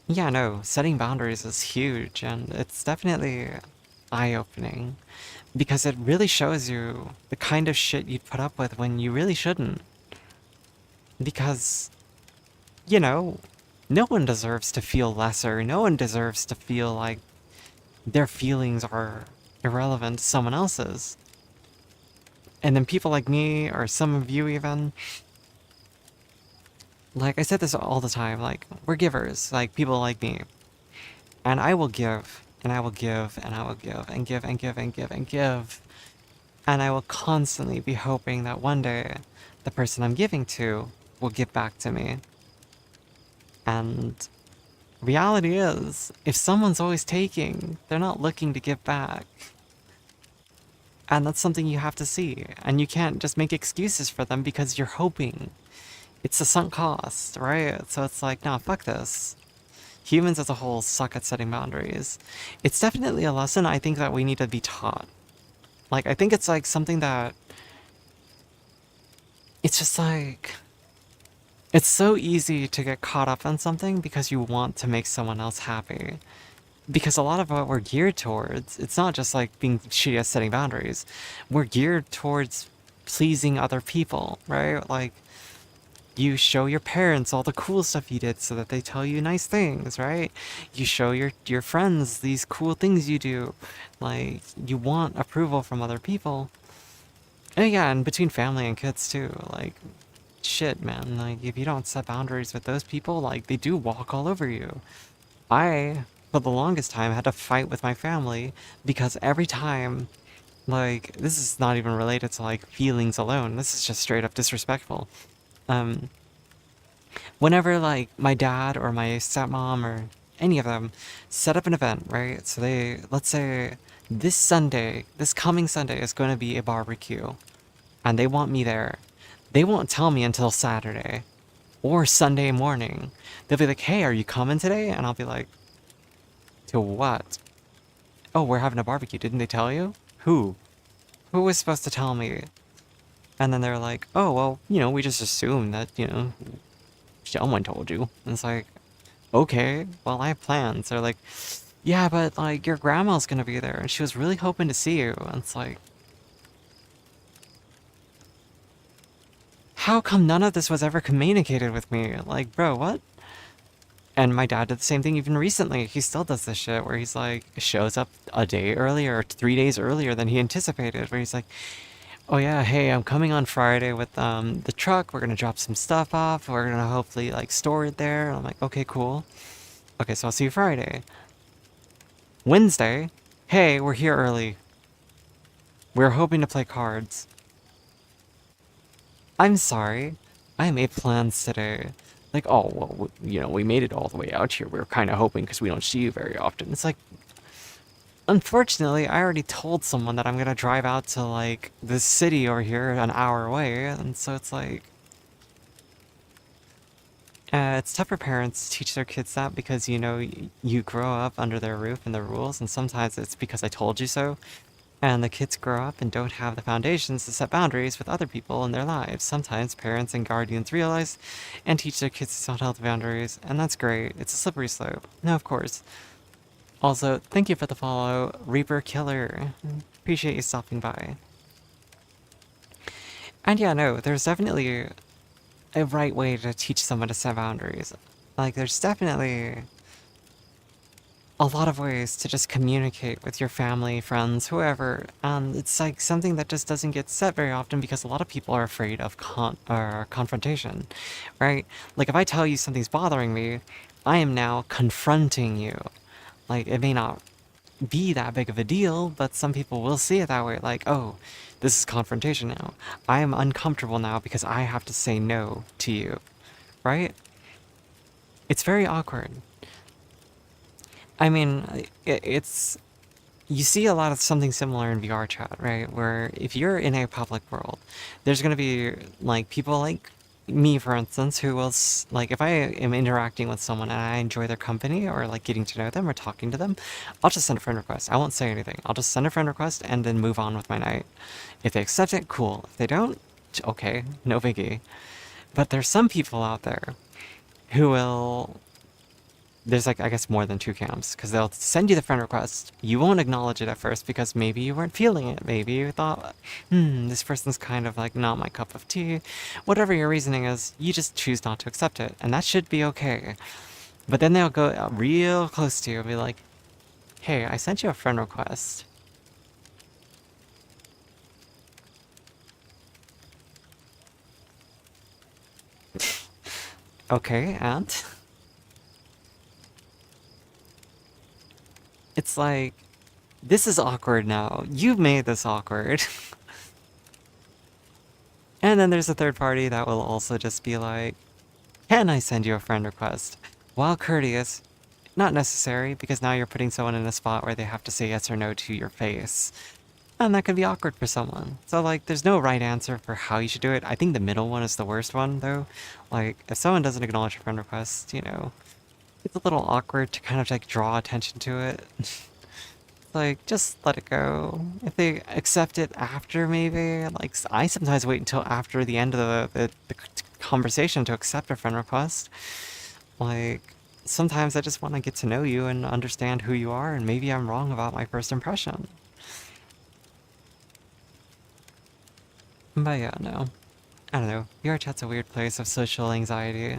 Yeah, no, setting boundaries is huge, and it's definitely eye-opening. Because it really shows you the kind of shit you'd put up with when you really shouldn't. Because, you know, no one deserves to feel lesser. No one deserves to feel like their feelings are irrelevant to someone else's. And then people like me, or some of you even, like, I said this all the time, like, we're givers, like, people like me. And I will give, and I will give, and I will give, and give, and give, and give, and give. And I will constantly be hoping that one day, the person I'm giving to will give back to me. And reality is, if someone's always taking, they're not looking to give back. And that's something you have to see. And you can't just make excuses for them because you're hoping. It's a sunk cost, right? So it's like, nah, fuck this. Humans as a whole suck at setting boundaries. It's definitely a lesson I think that we need to be taught. Like, I think it's like something that it's just like it's so easy to get caught up on something because you want to make someone else happy. Because a lot of what we're geared towards, it's not just like being shitty at setting boundaries. We're geared towards pleasing other people, right? Like you show your parents all the cool stuff you did so that they tell you nice things, right? You show your friends these cool things you do. Like you want approval from other people. And yeah, and between family and kids too. Like shit, man. Like if you don't set boundaries with those people, like they do walk all over you. I, for the longest time, had to fight with my family because every time, like, this is not even related to like feelings alone. This is just straight up disrespectful. Um, Whenever like my dad or my stepmom or any of them set up an event, right? So they, let's say this Sunday, this coming Sunday is going to be a barbecue and they want me there. They won't tell me until Saturday or Sunday morning. They'll be like, hey, are you coming today? And I'll be like, to what? Oh, we're having a barbecue. Didn't they tell you? Who? Who was supposed to tell me? And then they're like, oh, well, we just assumed that, someone told you. And it's like, okay, well, I have plans. They're like, yeah, but, like, your grandma's gonna be there, and she was really hoping to see you. And it's like, how come none of this was ever communicated with me? Like, bro, what? And my dad did the same thing even recently. He still does this shit where he's like, shows up a day earlier or 3 days earlier than he anticipated. Where he's like, oh yeah, hey, I'm coming on Friday with the truck. We're gonna drop some stuff off. We're gonna hopefully like store it there. And I'm like, okay, cool. Okay, so I'll see you Friday. Wednesday, hey, we're here early. We're hoping to play cards. I'm sorry. I made plans today. Like, oh, well, we made it all the way out here. We were kind of hoping because we don't see you very often. It's like, unfortunately, I already told someone that I'm gonna drive out to, like, this city over here an hour away. And so it's like, it's tough for parents to teach their kids that because, you grow up under their roof and their rules. And sometimes it's because I told you so. And the kids grow up and don't have the foundations to set boundaries with other people in their lives. Sometimes parents and guardians realize and teach their kids to set healthy boundaries, and that's great. It's a slippery slope. No, of course. Also, thank you for the follow, Reaper Killer. Appreciate you stopping by. And yeah, no, there's definitely a right way to teach someone to set boundaries. Like, there's definitely a lot of ways to just communicate with your family, friends, whoever, and it's like something that just doesn't get said very often because a lot of people are afraid of confrontation, right? Like if I tell you something's bothering me, I am now confronting you. Like it may not be that big of a deal, but some people will see it that way, like, oh, this is confrontation now. I am uncomfortable now because I have to say no to you, right? It's very awkward. I mean, it's you see a lot of something similar in VR chat, right? Where if you're in a public world, there's gonna be like people like me, for instance, who will like if I am interacting with someone and I enjoy their company or like getting to know them or talking to them, I'll just send a friend request. I won't say anything. I'll just send a friend request and then move on with my night. If they accept it, cool. If they don't, okay, no biggie. But there's some people out there who will there's like, I guess more than two camps, because they'll send you the friend request. You won't acknowledge it at first because maybe you weren't feeling it. Maybe you thought, this person's kind of like not my cup of tea. Whatever your reasoning is, you just choose not to accept it, and that should be okay. But then they'll go real close to you and be like, hey, I sent you a friend request. Okay, and? It's like, this is awkward now. You've made this awkward. And then there's a third party that will also just be like, can I send you a friend request? While courteous, not necessary, because now you're putting someone in a spot where they have to say yes or no to your face. And that could be awkward for someone. So like, there's no right answer for how you should do it. I think the middle one is the worst one, though. Like, if someone doesn't acknowledge a friend request, it's a little awkward to kind of like draw attention to it. like, just let it go. If they accept it after, maybe, like, I sometimes wait until after the end of the conversation to accept a friend request. Like, sometimes I just want to get to know you and understand who you are, and maybe I'm wrong about my first impression. But yeah, no. I don't know. VRChat's a weird place of social anxiety.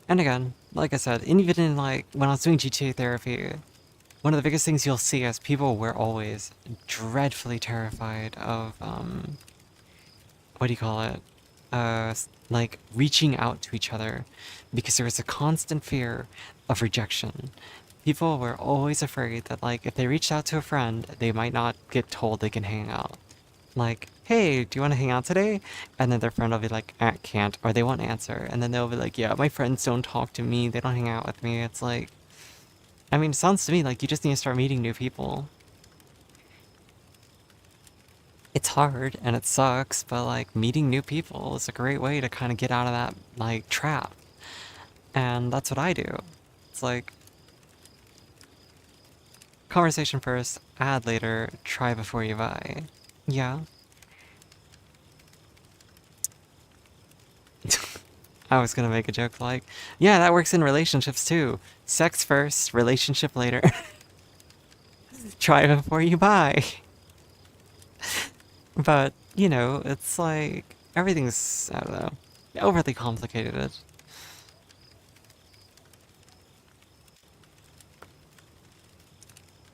And again, like I said, even in like when I was doing GTA therapy, one of the biggest things you'll see is people were always dreadfully terrified of what do you call it? Like reaching out to each other because there was a constant fear of rejection. People were always afraid that like if they reached out to a friend, they might not get told they can hang out. Like, hey, do you want to hang out today? And then their friend will be like, can't, or they won't answer. And then they'll be like, yeah, my friends don't talk to me, they don't hang out with me. It's like, I mean, it sounds to me like you just need to start meeting new people. It's hard and it sucks, but like meeting new people is a great way to kind of get out of that like trap. And that's what I do. It's like, conversation first, add later, try before you buy. Yeah. I was gonna make a joke like, yeah, that works in relationships too. Sex first, relationship later. Try before you buy. But, you know, it's like, everything's, I don't know, overly complicated.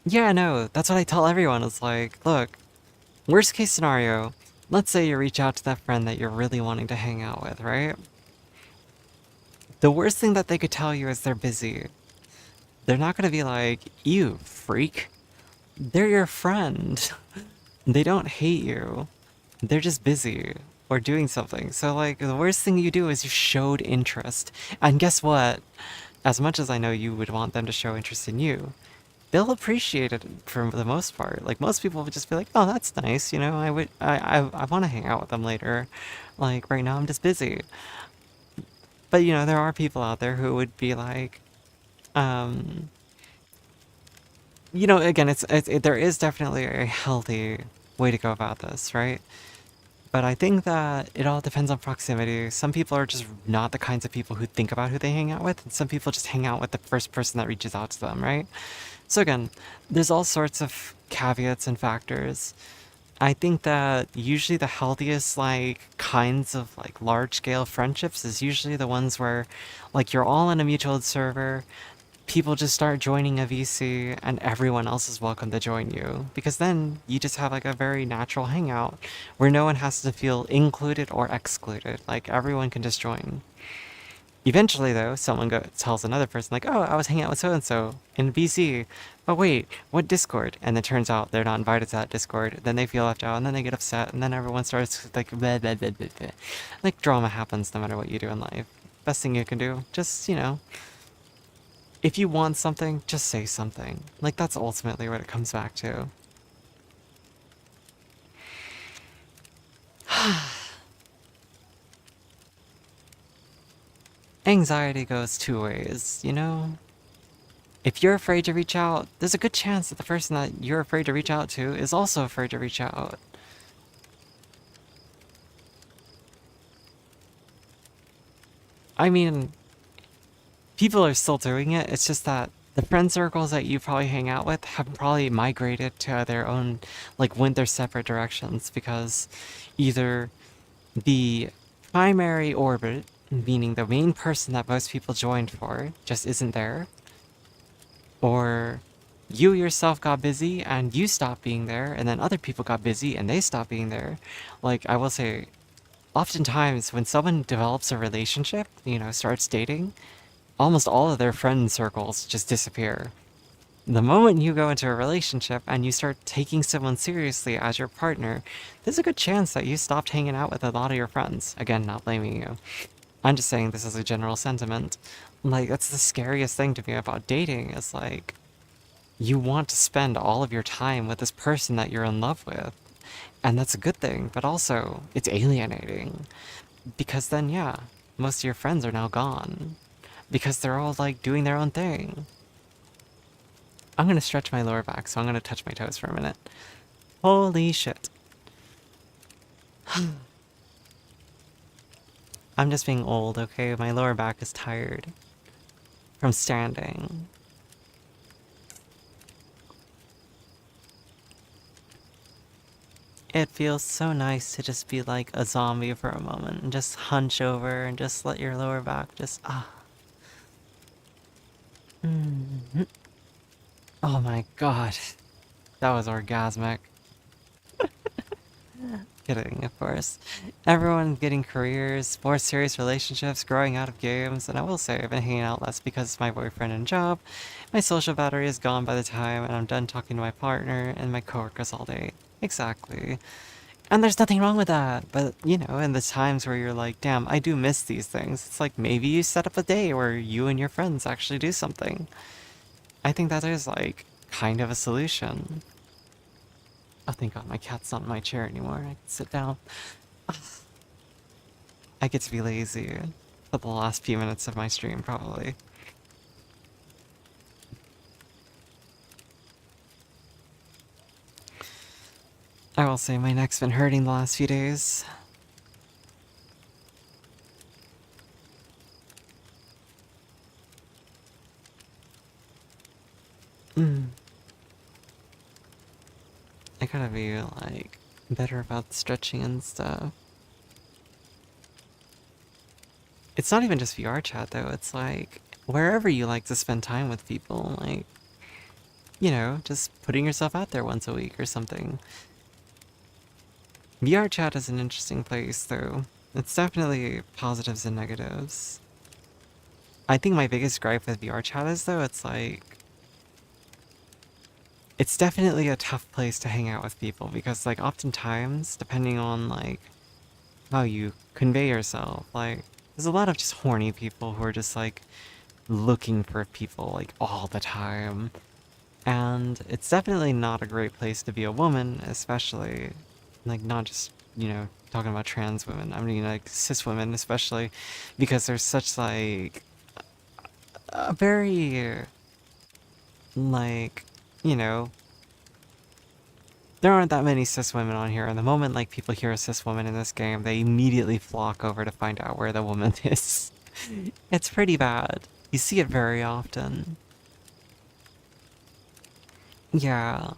Yeah, no, that's what I tell everyone. It's like, look, worst case scenario, let's say you reach out to that friend that you're really wanting to hang out with, right? The worst thing that they could tell you is they're busy. They're not gonna be like, you freak. They're your friend. They don't hate you. They're just busy or doing something. So like the worst thing you do is you showed interest. And guess what? As much as I know you would want them to show interest in you, they'll appreciate it for the most part. Like most people would just be like, "Oh, that's nice. You know, I want to hang out with them later. Like right now I'm just busy." But you know, there are people out there who would be like, um, you know, again, there is definitely a healthy way to go about this, right? But I think that it all depends on proximity. Some people are just not the kinds of people who think about who they hang out with, and some people just hang out with the first person that reaches out to them, right? So again, there's all sorts of caveats and factors. I think that usually the healthiest like kinds of like large scale friendships is usually the ones where like you're all in a mutual server, people just start joining a VC and everyone else is welcome to join you. Because then you just have like a very natural hangout where no one has to feel included or excluded. Like everyone can just join. Eventually though, someone tells another person like, oh, I was hanging out with so-and-so in VC. But wait, what Discord? And it turns out they're not invited to that Discord. Then they feel left out and then they get upset and then everyone starts like, bleh, bleh, bleh, bleh, bleh. Like drama happens no matter what you do in life. Best thing you can do, just, you know, if you want something, just say something. Like, that's ultimately what it comes back to. Anxiety goes two ways, you know? If you're afraid to reach out, there's a good chance that the person that you're afraid to reach out to is also afraid to reach out. I mean, people are still doing it, it's just that the friend circles that you probably hang out with have probably migrated to their own, like, went their separate directions because either the primary orbit, meaning the main person that most people joined for, just isn't there, or you yourself got busy and you stopped being there, and then other people got busy and they stopped being there. Like, I will say, oftentimes when someone develops a relationship, you know, starts dating, almost all of their friend circles just disappear. The moment you go into a relationship and you start taking someone seriously as your partner, there's a good chance that you stopped hanging out with a lot of your friends. Again, not blaming you. I'm just saying this as a general sentiment. Like, that's the scariest thing to me about dating is like, you want to spend all of your time with this person that you're in love with. And that's a good thing, but also, it's alienating. Because then, yeah, most of your friends are now gone. Because they're all, like, doing their own thing. I'm gonna stretch my lower back, so I'm gonna touch my toes for a minute. Holy shit. I'm just being old, okay? My lower back is tired from standing. It feels so nice to just be like a zombie for a moment and just hunch over and just let your lower back just Mhm. Oh my god. That was orgasmic. Kidding, of course. Everyone getting careers, more serious relationships, growing out of games, and I will say I've been hanging out less because of my boyfriend and job. My social battery is gone by the time and I'm done talking to my partner and my coworkers all day. Exactly. And there's nothing wrong with that, but you know, in the times where you're like, damn, I do miss these things, it's like maybe you set up a day where you and your friends actually do something. I think that is like kind of a solution. Oh, thank God, my cat's not in my chair anymore. I can sit down. I get to be lazy for the last few minutes of my stream, probably. I will say my neck's been hurting the last few days. I gotta be, like, better about stretching and stuff. It's not even just VR chat, though. It's like, wherever you like to spend time with people, like, you know, just putting yourself out there once a week or something. VR chat is an interesting place, though. It's definitely positives and negatives. I think my biggest gripe with VR chat is, though, it's like, it's definitely a tough place to hang out with people because, like, oftentimes, depending on, like, how you convey yourself, like, there's a lot of just horny people who are just, like, looking for people, like, all the time. And it's definitely not a great place to be a woman, especially, like, not just, you know, talking about trans women. I mean, like, cis women, especially, because there's such, like, a very, like, you know, there aren't that many cis women on here, and the moment, like, people hear a cis woman in this game, they immediately flock over to find out where the woman is. It's pretty bad. You see it very often. Yeah.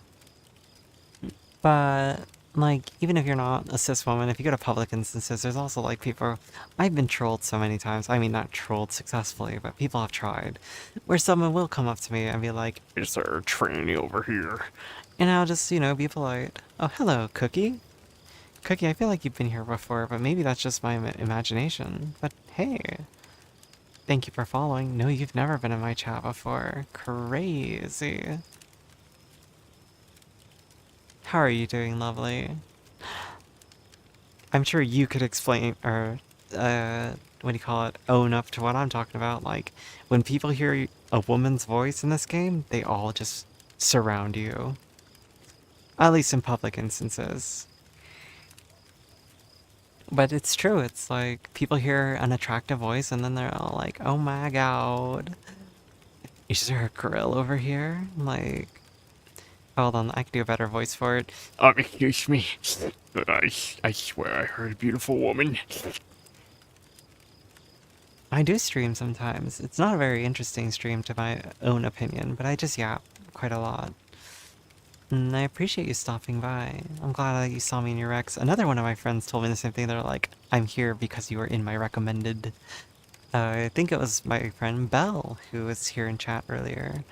But, like, even if you're not a cis woman, if you go to public instances, there's also, like, people... I've been trolled so many times. I mean, not trolled successfully, but people have tried. Where someone will come up to me and be like, "Is there a tranny over here?" And I'll just, you know, be polite. "Oh, hello, Cookie." Cookie, I feel like you've been here before, but maybe that's just my imagination. But hey, thank you for following. No, you've never been in my chat before. Crazy. How are you doing, lovely? I'm sure you could explain, or, what do you call it, own up to what I'm talking about. Like, when people hear a woman's voice in this game, they all just surround you. At least in public instances. But it's true, it's like, people hear an attractive voice and then they're all like, "Oh my god. Is there a grill over here?" Like, hold on, I can do a better voice for it. Excuse me, but I swear I heard a beautiful woman. I do stream sometimes. It's not a very interesting stream to my own opinion, but I just yap quite a lot. And I appreciate you stopping by. I'm glad that you saw me in your recs. Another one of my friends told me the same thing. They're like, "I'm here because you were in my recommended." I think it was my friend Belle who was here in chat earlier.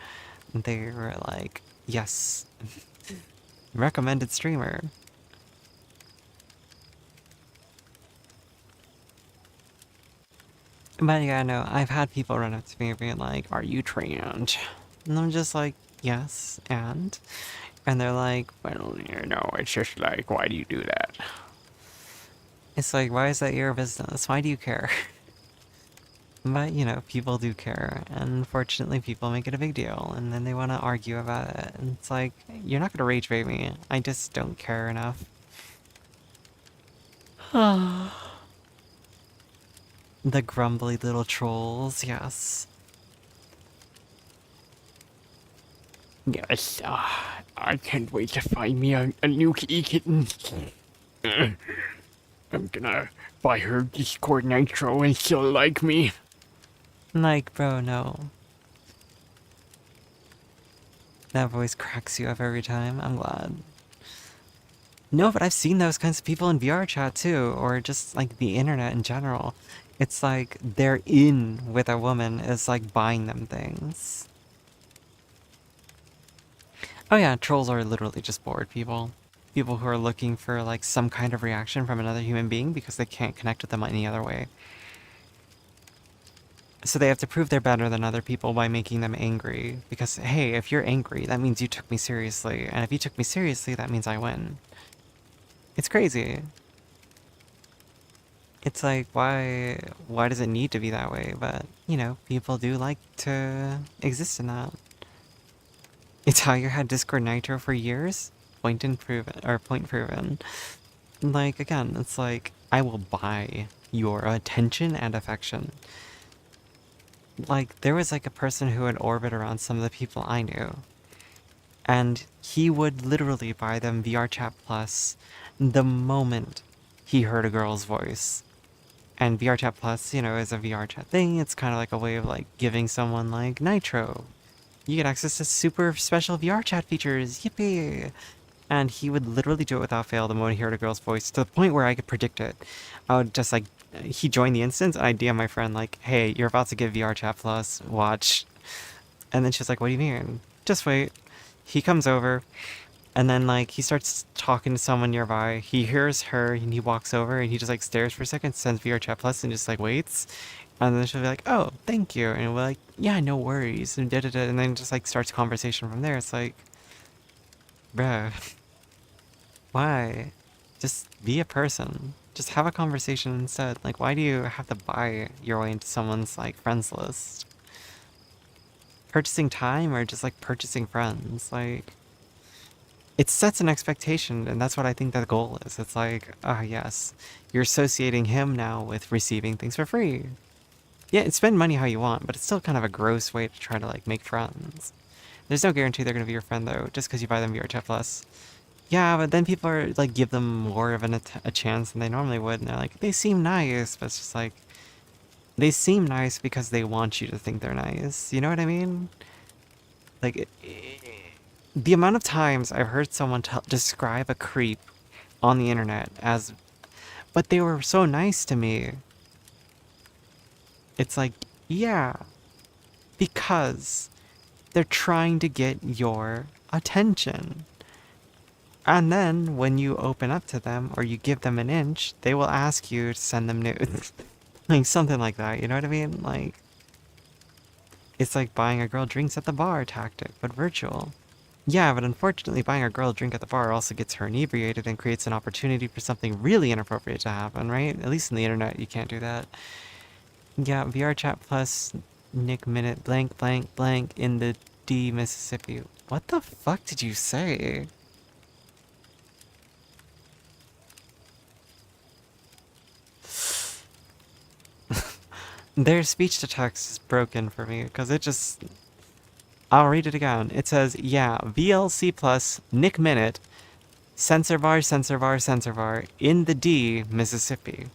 They were like, "Yes, recommended streamer." But yeah, no, I've had people run up to me being like, "Are you trans?" And I'm just like, "Yes, and?" And they're like, Well, you know, it's just like, why do you do that? it's like, why is that your business? Why do you care? But, you know, people do care, and unfortunately people make it a big deal, and then they want to argue about it, and it's like, you're not going to rage bait me. I just don't care enough. The grumbly little trolls, yes. Yes, I can't wait to find me a new kitty kitten. Uh, I'm gonna buy her Discord Nitro and she'll like me. Like, bro, no. That voice cracks you up every time. I'm glad. No, but I've seen those kinds of people in VR chat too, or just like the internet in general. It's like they're in with a woman is like buying them things. Oh yeah, trolls are literally just bored people. People who are looking for like some kind of reaction from another human being because they can't connect with them any other way. So they have to prove they're better than other people by making them angry. Because, hey, if you're angry, that means you took me seriously. And if you took me seriously, that means I win. It's crazy. It's like, why does it need to be that way? But, you know, people do like to exist in that. Italia had Discord Nitro for years? Point proven. Like, again, it's like, I will buy your attention and affection. Like, there was like a person who would orbit around some of the people I knew. And he would literally buy them VR Chat Plus the moment he heard a girl's voice. And VR Chat Plus, you know, is a VR chat thing. It's kind of like a way of like giving someone like Nitro. You get access to super special VR chat features. Yippee! And he would literally do it without fail the moment he heard a girl's voice, to the point where I could predict it. I would just like, he joined the instance, and I'd DM my friend like, hey, you're about to get VR Chat Plus, watch. And then she's like, what do you mean? Just wait. He comes over, and then like he starts talking to someone nearby. He hears her, and he walks over, and he just like stares for a second, sends VR Chat Plus, and just like waits. And then she'll be like, oh, thank you. And we're like, yeah, no worries. And da-da-da. And then just like starts conversation from there. It's like, bruh, why? Just be a person. Just have a conversation instead. Like, why do you have to buy your way into someone's like friends list? Purchasing time or just like purchasing friends? Like, it sets an expectation, and that's what I think the goal is. It's like, ah, yes, you're associating him now with receiving things for free. Yeah, spend money how you want, but it's still kind of a gross way to try to like make friends. There's no guarantee they're gonna be your friend though, just because you buy them VR Chat Plus. Yeah, but then people are like give them more of a chance than they normally would, and they're like, they seem nice, but it's just like, they seem nice because they want you to think they're nice. You know what I mean? Like, the amount of times I've heard someone describe a creep on the internet as, but they were so nice to me. It's like, yeah, because they're trying to get your attention. And then when you open up to them or you give them an inch, they will ask you to send them nudes. Like something like that, you know what I mean? Like, it's like buying a girl drinks at the bar tactic, but virtual. Yeah, but unfortunately buying a girl a drink at the bar also gets her inebriated and creates an opportunity for something really inappropriate to happen, right? At least in the internet, you can't do that. Yeah, VR Chat Plus, Nick Minute, blank, blank, blank, in the D, Mississippi. What the fuck did you say? Their speech to text is broken for me, because it just... I'll read it again. It says, yeah, VLC Plus, Nick Minute, Sensor bar, sensor bar, sensor bar, in the D, Mississippi.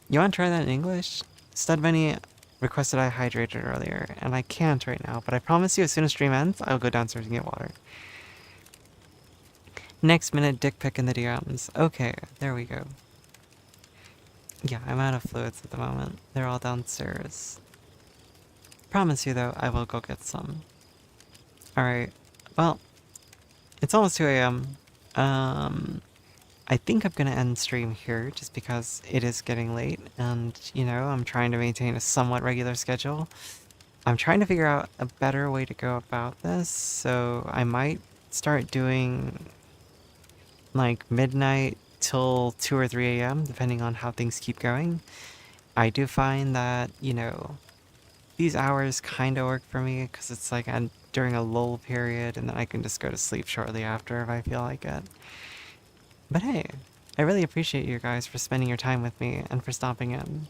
You want to try that in English? Stud Bunny requested I hydrated earlier, and I can't right now, but I promise you as soon as stream ends, I'll go downstairs and get water. Next minute, dick pic in the DMs. Okay, there we go. Yeah, I'm out of fluids at the moment. They're all downstairs. Promise you though, I will go get some. Alright, well, it's almost 2 a.m. I think I'm gonna end stream here just because it is getting late and, you know, I'm trying to maintain a somewhat regular schedule. I'm trying to figure out a better way to go about this, so I might start doing like midnight till 2 or 3 a.m. depending on how things keep going. I do find that, you know, these hours kind of work for me because it's like I'm during a lull period and then I can just go to sleep shortly after if I feel like it. But hey, I really appreciate you guys for spending your time with me and for stopping in.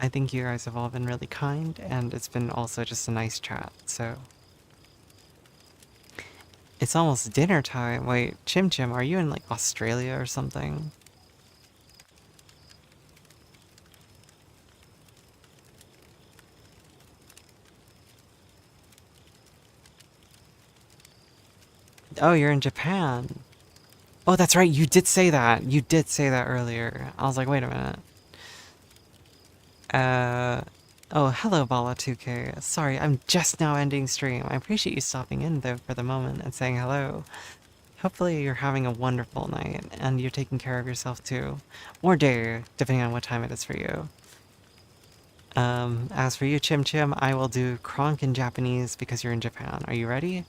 I think you guys have all been really kind, and it's been also just a nice chat, so. It's almost dinner time. Wait, Chim Chim, are you in like Australia or something? Oh, you're in Japan. Oh, that's right, you did say that. You did say that earlier. I was like, wait a minute. Oh, hello, Bala2K. Sorry, I'm just now ending stream. I appreciate you stopping in, though, for the moment and saying hello. Hopefully you're having a wonderful night, and you're taking care of yourself, too. Or day, depending on what time it is for you. As for you, Chim Chim, I will do Kronk in Japanese because you're in Japan. Are you ready?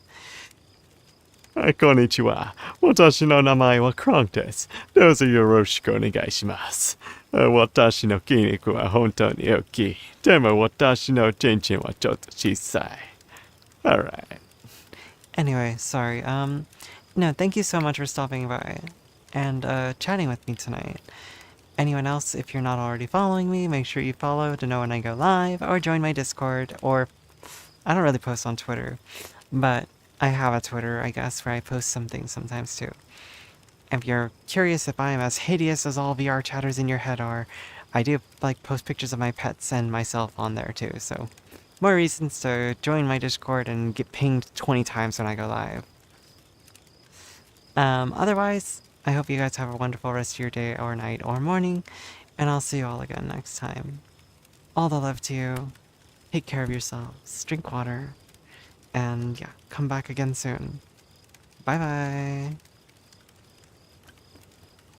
はい、こんにちは。私の名前はクロンです。どうぞよろしくお願いします。私の筋肉は本当に大きい。でも私のチンチンはちょっと小さい。Alright. Anyway, sorry. No, thank you so much for stopping by and chatting with me tonight. Anyone else, if you're not already following me, make sure you follow to know when I go live, or join my Discord, or I don't really post on Twitter, but I have a Twitter, I guess, where I post some things sometimes too. If you're curious if I am as hideous as all VR chatters in your head are, I do like post pictures of my pets and myself on there too, so more reasons to join my Discord and get pinged 20 times when I go live. Otherwise, I hope you guys have a wonderful rest of your day or night or morning, and I'll see you all again next time. All the love to you. Take care of yourselves. Drink water. And yeah, come back again soon. Bye bye.